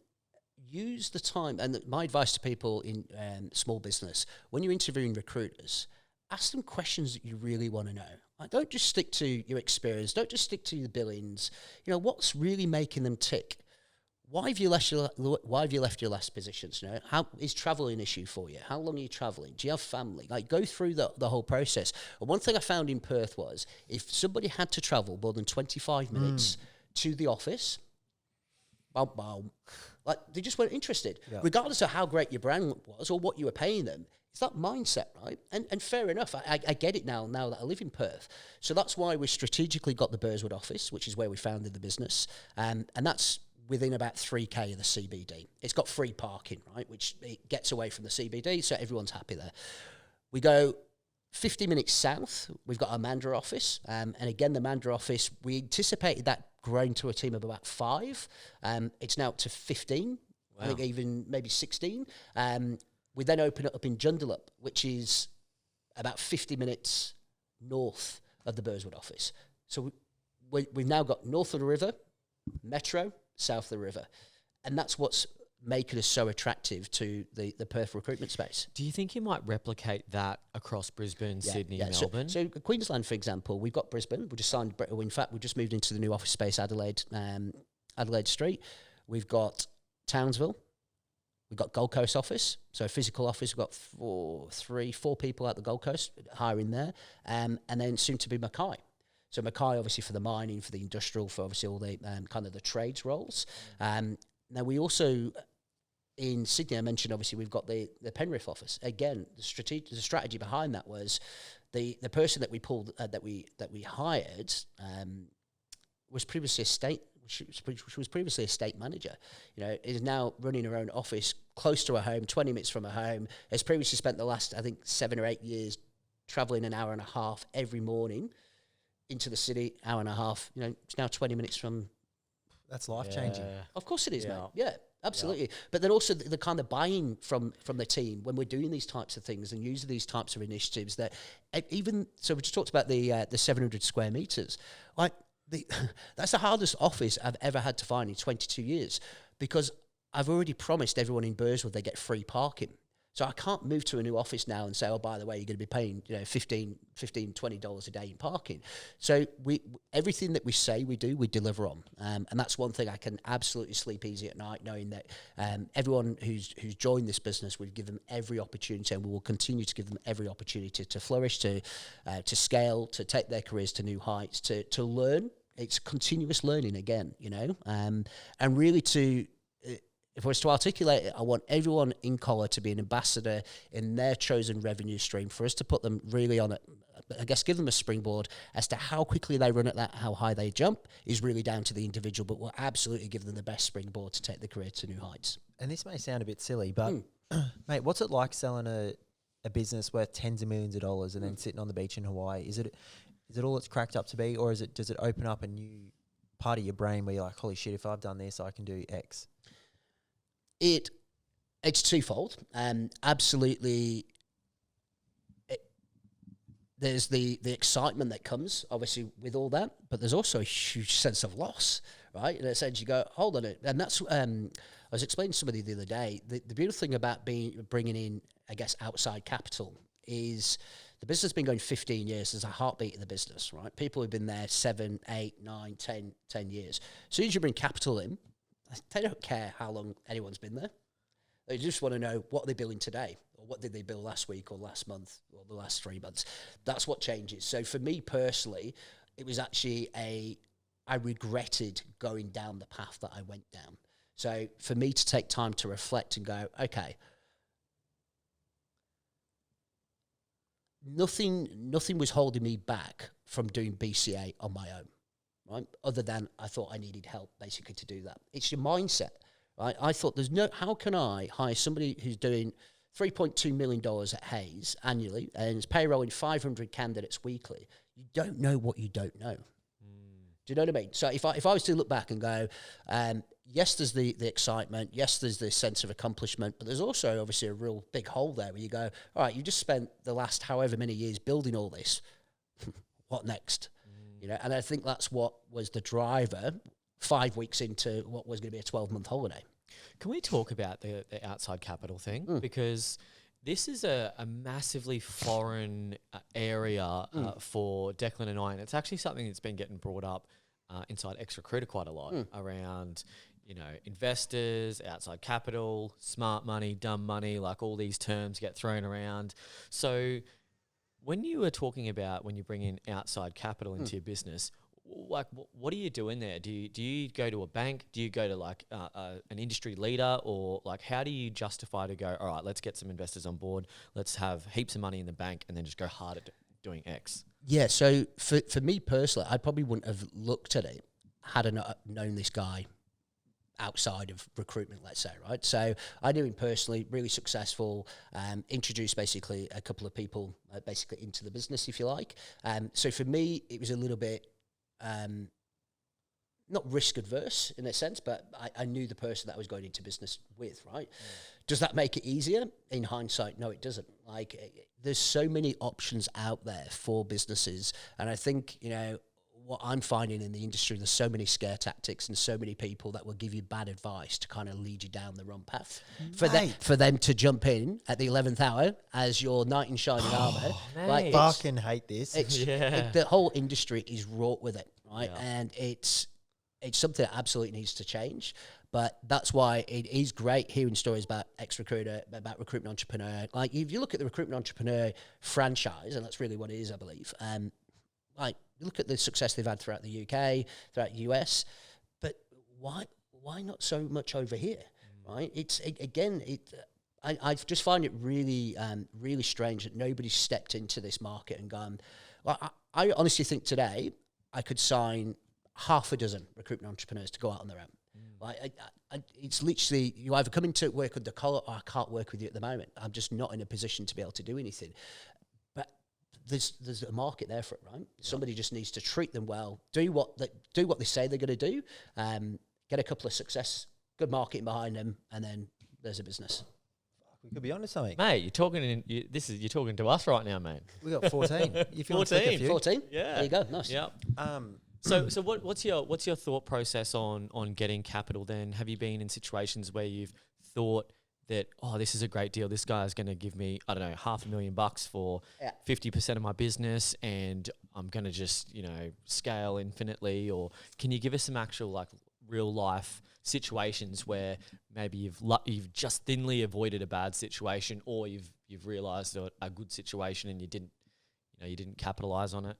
use the time, and my advice to people in small business, when you're interviewing recruiters, ask them questions that you really want to know. Like, don't just stick to your experience. Don't just stick to your billings. What's really making them tick? Why have you left your last positions? How is travel an issue for you? How long are you traveling? Do you have family? Like, go through the whole process. And one thing I found in Perth was, if somebody had to travel more than 25 minutes to the office, like, they just weren't interested, regardless of how great your brand was or what you were paying them. It's that mindset, right? And fair enough. I get it now that I live in Perth. So that's why we strategically got the Burswood office, which is where we founded the business. And that's within about 3K of the CBD. It's got free parking, right? Which it gets away from the CBD, so everyone's happy there. We go 50 minutes south, we've got our Mandurah office. And again, the Mandurah office, we anticipated that growing to a team of about 5. It's now up to 15, I think even maybe 16. We then open it up in Joondalup, which is about 50 minutes north of the Burswood office. So we've now got north of the river, metro, south of the river. And that's what's making us so attractive to the Perth recruitment space. Do you think you might replicate that across Brisbane, Sydney, Melbourne? So Queensland, for example, we've got Brisbane. We just signed, in fact, we just moved into the new office space, Adelaide Street. We've got Townsville. We've got Gold Coast office. So a physical office, we've got 4 people at the Gold Coast hiring there. And then soon to be Mackay. So Mackay, obviously, for the mining, for the industrial, for obviously all the kind of the trades roles. Now, we also, in Sydney, I mentioned, obviously, we've got the Penrith office. Again, the strategy behind that was the person that we pulled, that we hired, was previously a state manager. Is now running her own office close to her home, 20 minutes from her home. Has previously spent the last, I think, 7 or 8 years traveling an hour and a half every morning into the city, hour and a half. It's now 20 minutes from. That's life-changing. Of course it is, mate. Yeah, absolutely. Yeah. But then also the kind of buy-in from the team when we're doing these types of things and using these types of initiatives that even, so we just talked about the 700 square meters. Like, that's the hardest office I've ever had to find in 22 years, because I've already promised everyone in Burswood they get free parking. So I can't move to a new office now and say, oh, by the way, you're going to be paying $15, $20 a day in parking. So everything that we say we do, we deliver on. And that's one thing I can absolutely sleep easy at night, knowing that everyone who's joined this business, we've given them every opportunity, and we will continue to give them every opportunity to flourish, to scale, to take their careers to new heights, to learn. It's continuous learning again, and really to if I was to articulate it, I want everyone in Collar to be an ambassador in their chosen revenue stream, for us to put them really on it. I guess give them a springboard. As to how quickly they run at that, how high they jump, is really down to the individual, but we'll absolutely give them the best springboard to take the career to new heights. And this may sound a bit silly, but mate, what's it like selling a business worth tens of millions of dollars and then sitting on the beach in Hawaii? Is it all it's cracked up to be, or does it open up a new part of your brain where you're like, holy shit, if I've done this, I can do X? It's twofold. Absolutely, there's the excitement that comes, obviously, with all that, but there's also a huge sense of loss, right? In a sense, you go, hold on, and that's I was explaining to somebody the other day. The beautiful thing about bringing in, I guess, outside capital is the business has been going 15 years. There's a heartbeat of the business, right? People have been there 7, 8, 9, 10 years. As soon as you bring capital in, they don't care how long anyone's been there. They just want to know what they're billing today, or what did they bill last week or last month or the last 3 months. That's what changes. So for me personally, it was actually I regretted going down the path that I went down. So for me to take time to reflect and go, okay, nothing was holding me back from doing BCA on my own, right? Other than I thought I needed help basically to do that. It's your mindset, right? I thought how can I hire somebody who's doing $3.2 million at Hayes annually and is payrolling 500 candidates weekly? You don't know what you don't know. Do you know what I mean? So if I was to look back and go, yes, there's the excitement, yes, there's the sense of accomplishment, but there's also obviously a real big hole there where you go, all right, you just spent the last however many years building all this. What next? You know, and I think that's what was the driver 5 weeks into what was going to be a 12-month holiday. Can we talk about the outside capital thing? Because this is a massively foreign area for Declan and I, and it's actually something that's been getting brought up inside Ex-Recruiter quite a lot around, you know, investors, outside capital, smart money, dumb money, like all these terms get thrown around. So when you were talking about when you bring in outside capital into your business, like what are you doing there? Do you go to a bank? Do you go to like an industry leader, or like how do you justify to go, all right, let's get some investors on board, let's have heaps of money in the bank and then just go hard at doing X? Yeah, so for me personally, I probably wouldn't have looked at it had I not known this guy outside of recruitment, let's say, right? So I knew him personally, really successful, introduced basically a couple of people basically into the business, if you like. So for me, it was a little bit not risk adverse in a sense, but I knew the person that I was going into business with, right? Does that make it easier? In hindsight, no, it doesn't. Like, there's so many options out there for businesses, and I think, you know, what I'm finding in the industry, there's so many scare tactics and so many people that will give you bad advice to kind of lead you down the wrong path. For them to jump in at the 11th hour as your knight in shining armour. Like, fucking hate this. The whole industry is wrought with it, right? Yeah. And it's something that absolutely needs to change. But that's why it is great hearing stories about Ex-Recruiter, about Recruitment Entrepreneur. Like, if you look at the Recruitment Entrepreneur franchise, and that's really what it is, I believe, like, you look at the success they've had throughout the UK, throughout the US, but why not so much over here, right? I just find it really, really strange that nobody's stepped into this market and gone, well, I honestly think today I could sign half a dozen recruitment entrepreneurs to go out on their own. Like, it's literally, you either come into work under collar or I can't work with you at the moment. I'm just not in a position to be able to do anything. But there's a market there for it, right? Yeah. Somebody just needs to treat them well, do what they say they're going to do, get a couple of success, good marketing behind them, and then there's a business. We could be onto something, mate. You're talking to us right now, mate. We got 14. If you 14. Yeah, there you go. Nice. Yeah. So what's your thought process on getting capital then? Have you been in situations where you've thought that, oh, this is a great deal, this guy's going to give me, I don't know, $500,000 for 50% of my business and I'm going to just, you know, scale infinitely? Or can you give us some actual like real life situations where maybe you've just thinly avoided a bad situation, or you've realized a good situation and you didn't capitalize on it?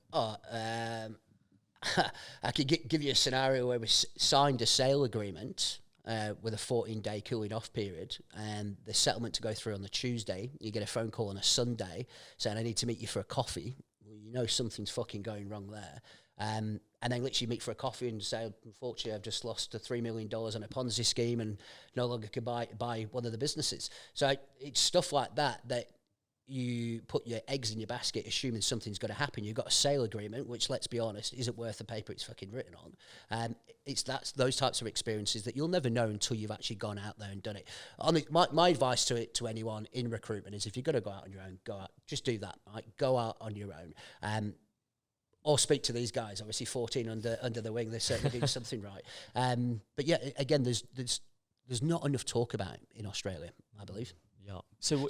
I could give you a scenario where we signed a sale agreement with a 14-day cooling off period, and the settlement to go through on the Tuesday, you get a phone call on a Sunday saying, I need to meet you for a coffee. Well, you know something's fucking going wrong there. And then literally meet for a coffee and say, unfortunately, I've just lost $3 million on a Ponzi scheme and no longer can buy one of the businesses. So it's stuff like that you put your eggs in your basket assuming something's going to happen. You've got a sale agreement, which, let's be honest, isn't worth the paper it's fucking written on. That's those types of experiences that you'll never know until you've actually gone out there and done it. My advice to anyone in recruitment is, if you're going to go out on your own, go out. Just do that. Right? Go out on your own. Or speak to these guys. Obviously, 14 under the wing, they're certainly doing something right. But yeah, again, there's not enough talk about it in Australia, I believe. Yeah. So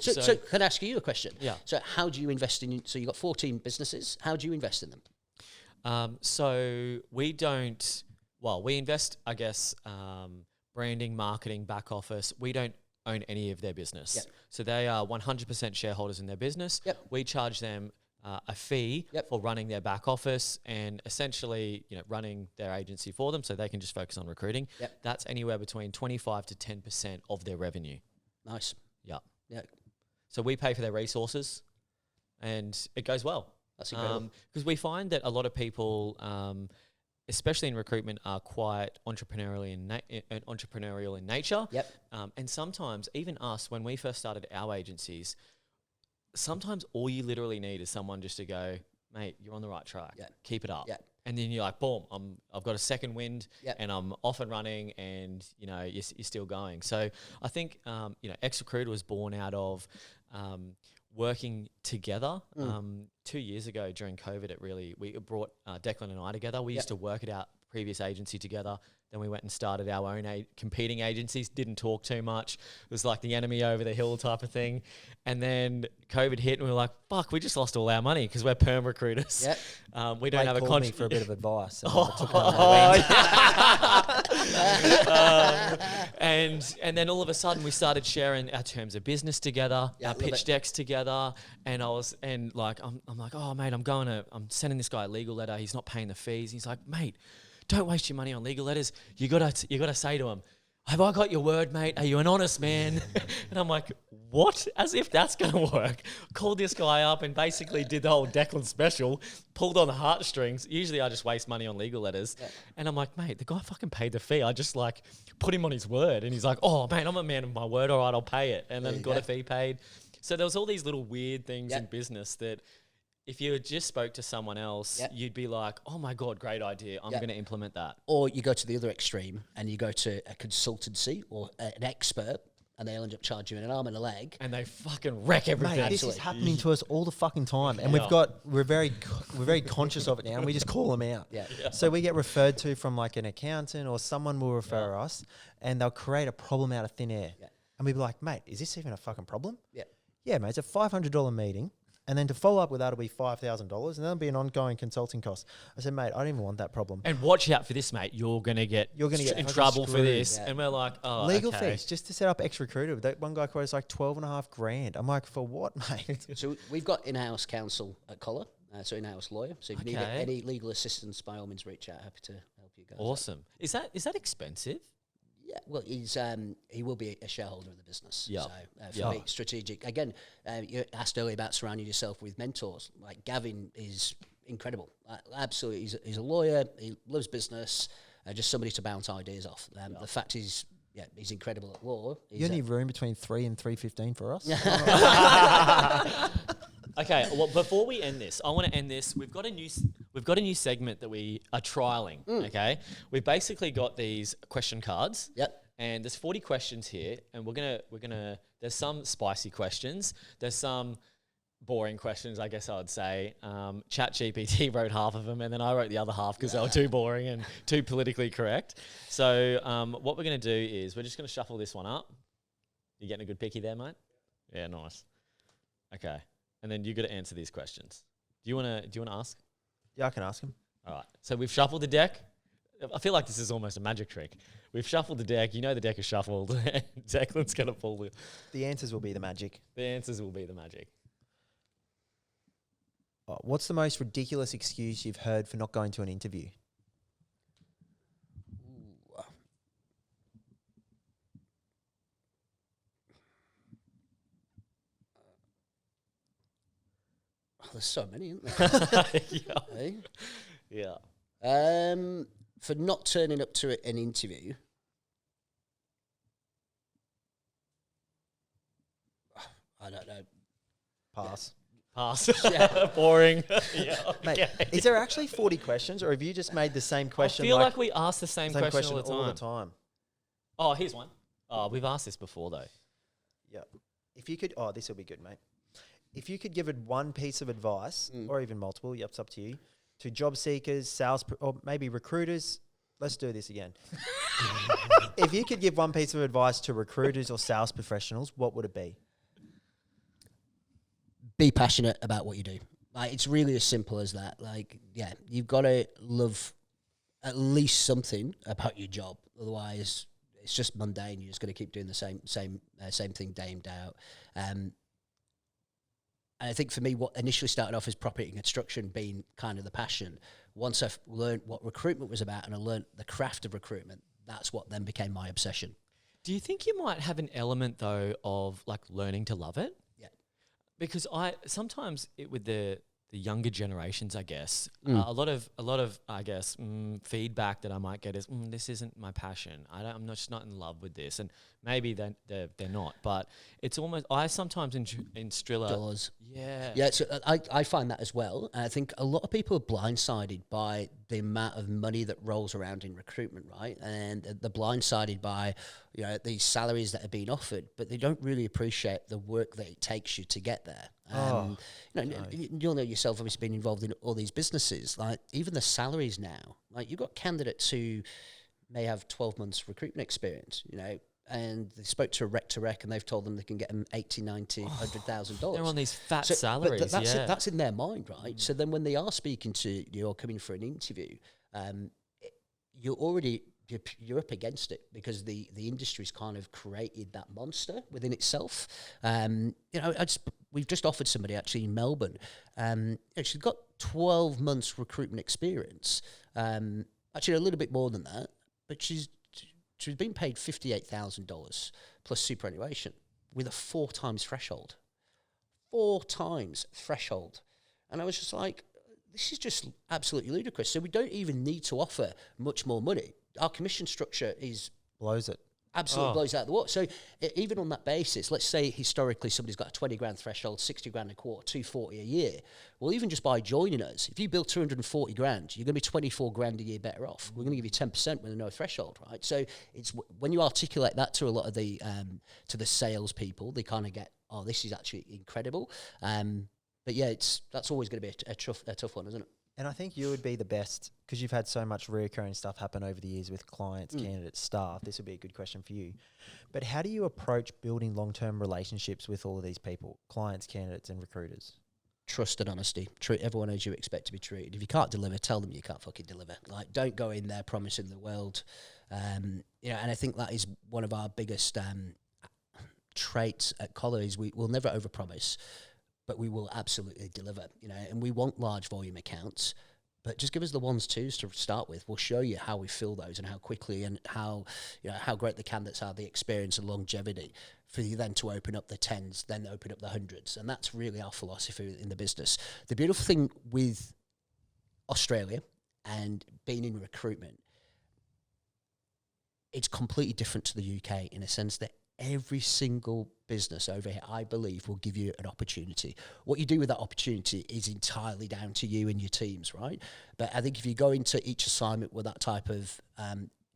can I ask you a question? Yeah. So how do you invest in? So you've got 14 businesses. How do you invest in them? So we don't. Well, we invest, I guess, branding, marketing, back office. We don't own any of their business. Yep. So they are 100% shareholders in their business. Yep. We charge them a fee for running their back office and essentially, running their agency for them, so they can just focus on recruiting. Yep. That's anywhere between 25 to 10% of their revenue. Nice. Yeah. Yeah. So we pay for their resources, and it goes well. That's incredible. Because we find that a lot of people, especially in recruitment, are quite entrepreneurial in nature. Yep. And sometimes, even us, when we first started our agencies, sometimes all you literally need is someone just to go, mate, you're on the right track. Yeah. Keep it up. Yeah. And then you're like, boom, I've got a second wind, and I'm off and running, and you're still going. So I think Ex-Recruiter was born out of working together. 2 years ago during COVID, we brought Declan and I together. We used to work at our previous agency together. Then we went and started our own competing agencies, didn't talk too much. It was like the enemy over the hill type of thing. And then COVID hit and we were like, fuck, we just lost all our money because we're perm recruiters. Yep. Blake We don't have a called me contract for a bit of advice. And then all of a sudden we started sharing our terms of business together, our pitch decks together. And I'm like, oh mate, I'm sending this guy a legal letter. He's not paying the fees. He's like, mate, don't waste your money on legal letters. You gotta say to him, have I got your word, mate? Are you an honest man? And I'm like, what? As if that's going to work. Called this guy up and basically did the whole Declan special, pulled on the heartstrings. Usually I just waste money on legal letters. Yeah. And I'm like, mate, the guy fucking paid the fee. I just put him on his word. And he's like, oh, mate, I'm a man of my word. All right, I'll pay it. And then got a fee paid. So there was all these little weird things in business that if you just spoke to someone else, you'd be like, oh my God, great idea. I'm going to implement that. Or you go to the other extreme and you go to a consultancy or an expert, and they'll end up charging you an arm and a leg. And they fucking wreck everything. Mate, this is happening to us all the fucking time. And we're very conscious of it now, and we just call them out. Yeah. So we get referred to from like an accountant, or someone will refer us, and they'll create a problem out of thin air. Yeah. And we'll be like, mate, is this even a fucking problem? Yeah. Yeah, mate, it's a $500 meeting. And then to follow up with that will be $5,000, and that'll be an ongoing consulting cost. I said, mate, I don't even want that problem. And watch out for this, mate. You're gonna get in trouble for this. Yeah. And we're like, oh, legal fees just to set up Ex-Recruiter. That one guy quoted us like $12,500. I'm like, for what, mate? So we've got in-house counsel at Collar, so in-house lawyer. So if you need any legal assistance, by all means, reach out. Happy to help you guys. Awesome. Is that expensive? Yeah, well, he will be a shareholder of the business. Yeah. So for me, strategic. Again, you asked earlier about surrounding yourself with mentors. Like Gavin is incredible. Absolutely, he's a lawyer. He loves business. Just somebody to bounce ideas off. The fact is, he's incredible at law. You need room between 3 and 3:15 for us? Okay, well, before we end this, I want to end this. We've got a new segment that we are trialing. Okay, we've basically got these question cards. Yep. And there's 40 questions here, and we're gonna. There's some spicy questions. There's some boring questions, I guess I would say. ChatGPT wrote half of them, and then I wrote the other half because they were too boring and too politically correct. So what we're gonna do is we're just gonna shuffle this one up. You getting a good picky there, mate? Yeah, nice. Okay. And then you got to answer these questions. Do you want to ask? Yeah, I can ask him. All right. So we've shuffled the deck. I feel like this is almost a magic trick. We've shuffled the deck. You know the deck is shuffled. Declan's going to pull the answers will be the magic. The answers will be the magic. What's the most ridiculous excuse you've heard for not going to an interview? there's so many, isn't there? Yeah. For not turning up to an interview, I don't know. Pass. Pass. Boring. Yeah. Mate, is there actually 40 questions, or have you just made the same question? I feel like we ask the same question all the time. Oh, here's one. Oh, we've asked this before, though. Yeah. If you could, this will be good, mate. If you could give it one piece of advice, or even multiple, it's up to you, to job seekers, or maybe recruiters. Let's do this again. If you could give one piece of advice to recruiters or sales professionals, what would it be? Be passionate about what you do. Like, it's really as simple as that. Like, yeah, you've got to love at least something about your job. Otherwise, it's just mundane. You're just going to keep doing the same thing day in, day out. And I think for me, what initially started off as property construction being kind of the passion. Once I've learned what recruitment was about and I learned the craft of recruitment, that's what then became my obsession. Do you think you might have an element, though, of like learning to love it? Yeah. Because sometimes with the younger generations, I guess, a lot of I guess feedback that I might get is this isn't my passion. I'm just not in love with this, and maybe they're not. But it's almost I sometimes in Striller Doors. Yeah. So I find that as well. And I think a lot of people are blindsided by the amount of money that rolls around in recruitment, right? And they're blindsided by these salaries that are being offered, but they don't really appreciate the work that it takes you to get there. You'll know yourself, obviously, being involved in all these businesses. Like, even the salaries now, like, you've got candidates who may have 12 months recruitment experience, and they spoke to a rec to rec and they've told them they can get them $80,000, $90,000, $100,000. They're on these fat salaries. But that's in their mind, right? So then when they are speaking to you or coming for an interview, you're up against it because the industry's kind of created that monster within itself. We've just offered somebody actually in Melbourne. She's got 12 months recruitment experience. Actually, a little bit more than that, but she's been paid $58,000 plus superannuation with a 4 times threshold. 4 times threshold. And I was just like, this is just absolutely ludicrous. So we don't even need to offer much more money. Our commission structure blows it. Absolutely blows out the water. So even on that basis, let's say historically somebody's got a 20 grand threshold, 60 grand a quarter, 240 a year. Well, even just by joining us, if you build 240 grand, you're going to be 24 grand a year better off. We're going to give you 10% with no threshold, right? So it's when you articulate that to a lot of the to the sales people, they kind of get, this is actually incredible. But yeah, that's always going to be a tough one, isn't it? And I think you would be the best because you've had so much reoccurring stuff happen over the years with clients, candidates, staff. This would be a good question for you. But how do you approach building long-term relationships with all of these people, clients, candidates, and recruiters? Trust and honesty. Treat everyone as you expect to be treated. If you can't deliver, tell them you can't fucking deliver. Like, don't go in there promising the world. And I think that is one of our biggest traits at Collar is we'll never overpromise, but we will absolutely deliver, and we want large volume accounts, but just give us the 1s, 2s to start with. We'll show you how we fill those and how quickly and how great the candidates are, the experience and longevity for you then to open up the 10s, then open up the 100s. And that's really our philosophy in the business. The beautiful thing with Australia and being in recruitment, it's completely different to the UK in a sense that every single business over here, I believe, will give you an opportunity. What you do with that opportunity is entirely down to you and your teams, right? But I think if you go into each assignment with that type of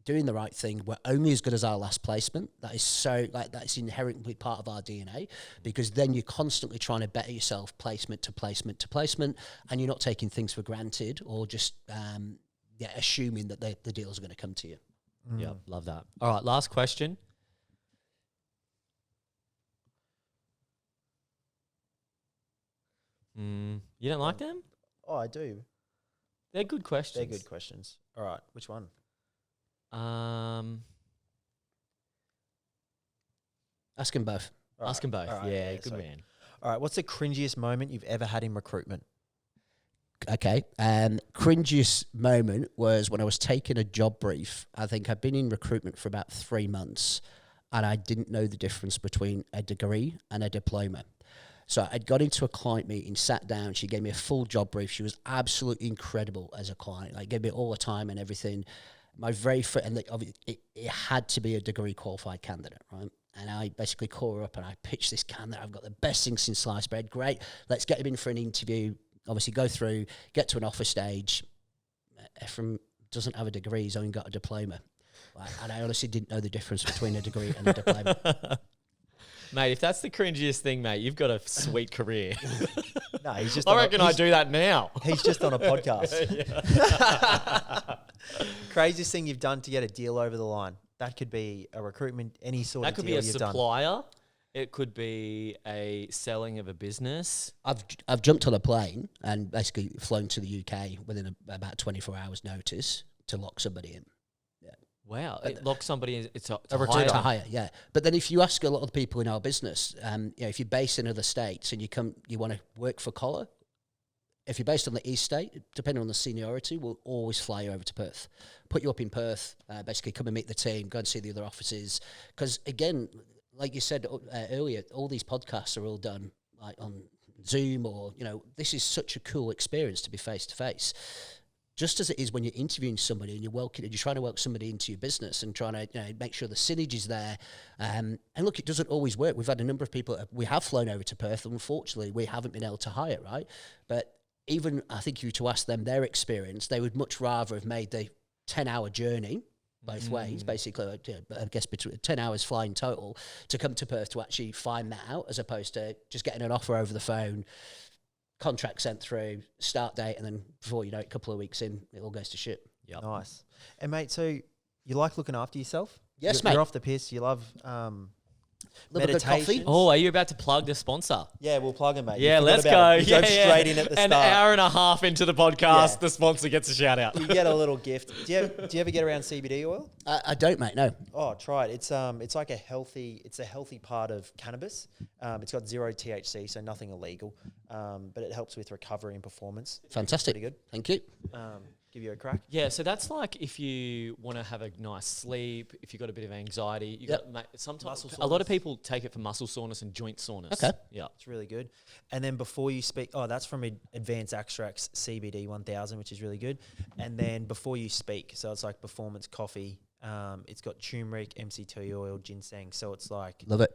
doing the right thing, we're only as good as our last placement. That is inherently part of our DNA, because then you're constantly trying to better yourself placement to placement to placement, and you're not taking things for granted or just assuming that the deals are going to come to you. Yeah, love that. All right, last question. You don't like them? Oh, I do. They're good questions. They're good questions. All right, which one? Ask them both. Ask them both. Right, yeah, good man. All right, what's the cringiest moment you've ever had in recruitment? Okay. Cringiest moment was when I was taking a job brief. I think I'd been in recruitment for about 3 months and I didn't know the difference between a degree and a diploma. So I'd got into a client meeting, sat down. She gave me a full job brief. She was absolutely incredible as a client. Like, gave me all the time and everything. My very first, and it had to be a degree qualified candidate, right? And I basically call her up and I pitch this candidate. I've got the best thing since sliced bread. Great. Let's get him in for an interview. Obviously go through, get to an offer stage. Ephram doesn't have a degree. He's only got a diploma. Like, and I honestly didn't know the difference between a degree and a diploma. Mate, if that's the cringiest thing, mate, you've got a sweet career. No, he's just. I reckon I do that now. He's just on a podcast. Craziest thing you've done to get a deal over the line? That could be a recruitment, any sort That of could deal be a you've done. supplier. It could be a selling of a business. I've jumped on a plane and basically flown to the UK within about 24 hours notice to lock somebody in. Wow, it locks somebody in. It's a recruiter. To hire, yeah. But then if you ask a lot of the people in our business, if you're based in other states and you want to work for Collar, if you're based on the East State, depending on the seniority, we'll always fly you over to Perth. Put you up in Perth, basically come and meet the team, go and see the other offices. Because again, like you said earlier, all these podcasts are all done like on Zoom or, this is such a cool experience to be face to face. Just as it is when you're interviewing somebody and you're trying to welcome somebody into your business and trying to make sure the synergy's there. And look, it doesn't always work. We've had a number of people, we have flown over to Perth, and unfortunately we haven't been able to hire, right? But even, I think if you were to ask them their experience, they would much rather have made the 10-hour journey both ways, basically, I guess between 10 hours flying total to come to Perth to actually find that out, as opposed to just getting an offer over the phone, contract sent through, start date, and then before you know it, a couple of weeks in, it all goes to shit. Yep. Nice. And mate, so you like looking after yourself? Yes, You're mate. off the piss. You love Little bit of coffee. meditation. Oh, are you about to plug the sponsor? Yeah, we'll plug him, mate. Yeah, You let's forgot go. about it. You Yeah, go yeah. straight in at the An start. hour and a half into the podcast, Yeah. the sponsor gets a shout out. You get a little gift. Do you ever get around CBD oil? I don't, mate, no. Oh, try it. It's like a healthy part of cannabis. It's got 0 THC, so nothing illegal. But it helps with recovery and performance. Fantastic. Pretty good. Thank you. Give you a crack. Yeah, so that's like if you want to have a nice sleep, if you've got a bit of anxiety. Sometimes Muscle a lot of soreness. people take it for muscle soreness and joint soreness. Okay. Yeah. It's really good. And then before you speak, that's from Advanced Extracts CBD 1000, which is really good. And then before you speak, so it's like performance coffee. It's got turmeric, MCT oil, ginseng. So it's like Love it.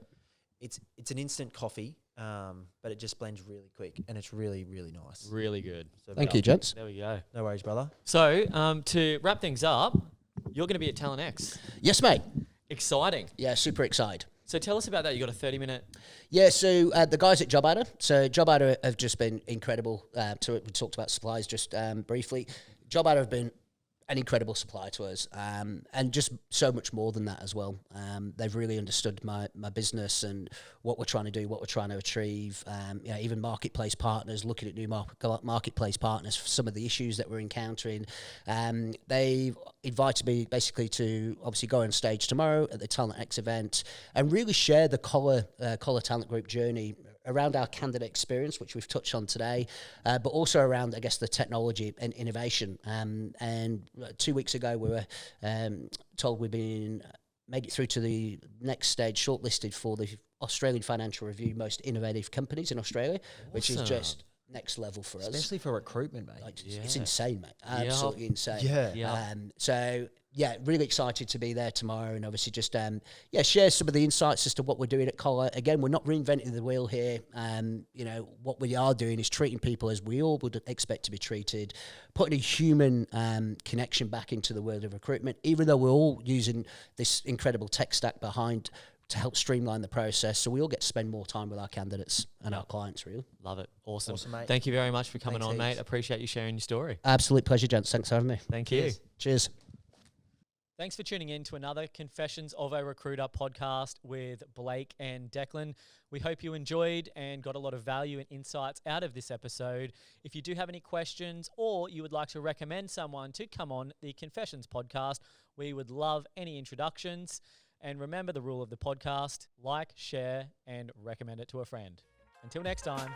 it's an instant coffee, but it just blends really quick, and it's really, really nice. Really good. So Thank you, gents. There we go. No worries, brother. So to wrap things up, you're going to be at Talent X. Yes, mate. Exciting. Yeah, super excited. So tell us about that. You got a 30-minute. Yeah, so the guys at Job Adder. So Job Adder have just been incredible. We talked about supplies just briefly. Job Adder have been an incredible supplier to us, and just so much more than that as well. They've really understood my business and what we're trying to do, what we're trying to achieve. Even marketplace partners, looking at new marketplace partners for some of the issues that we're encountering. They've invited me basically to obviously go on stage tomorrow at the Talent X event and really share the Collar Talent Group journey around our candidate experience, which we've touched on today, but also around, I guess, the technology and innovation. And 2 weeks ago, we were told we'd made it through to the next stage, shortlisted for the Australian Financial Review Most Innovative Companies in Australia, which is just next level for us. Especially for recruitment, mate. Like, it's insane, mate. Absolutely insane. Yeah. So, yeah, really excited to be there tomorrow and obviously just, share some of the insights as to what we're doing at Collar. Again, we're not reinventing the wheel here. What we are doing is treating people as we all would expect to be treated, putting a human connection back into the world of recruitment, even though we're all using this incredible tech stack behind to help streamline the process, so we all get to spend more time with our candidates and our clients, really. Love it. Awesome. Mate. Thank you very much for coming Thanks on, mate. heaps. Appreciate you sharing your story. Absolute pleasure, gents. Thanks for having me. Thank you. Cheers. Thanks for tuning in to another Confessions of a Recruiter podcast with Blake and Declan. We hope you enjoyed and got a lot of value and insights out of this episode. If you do have any questions or you would like to recommend someone to come on the Confessions podcast, we would love any introductions. And remember the rule of the podcast: like, share, and recommend it to a friend. Until next time.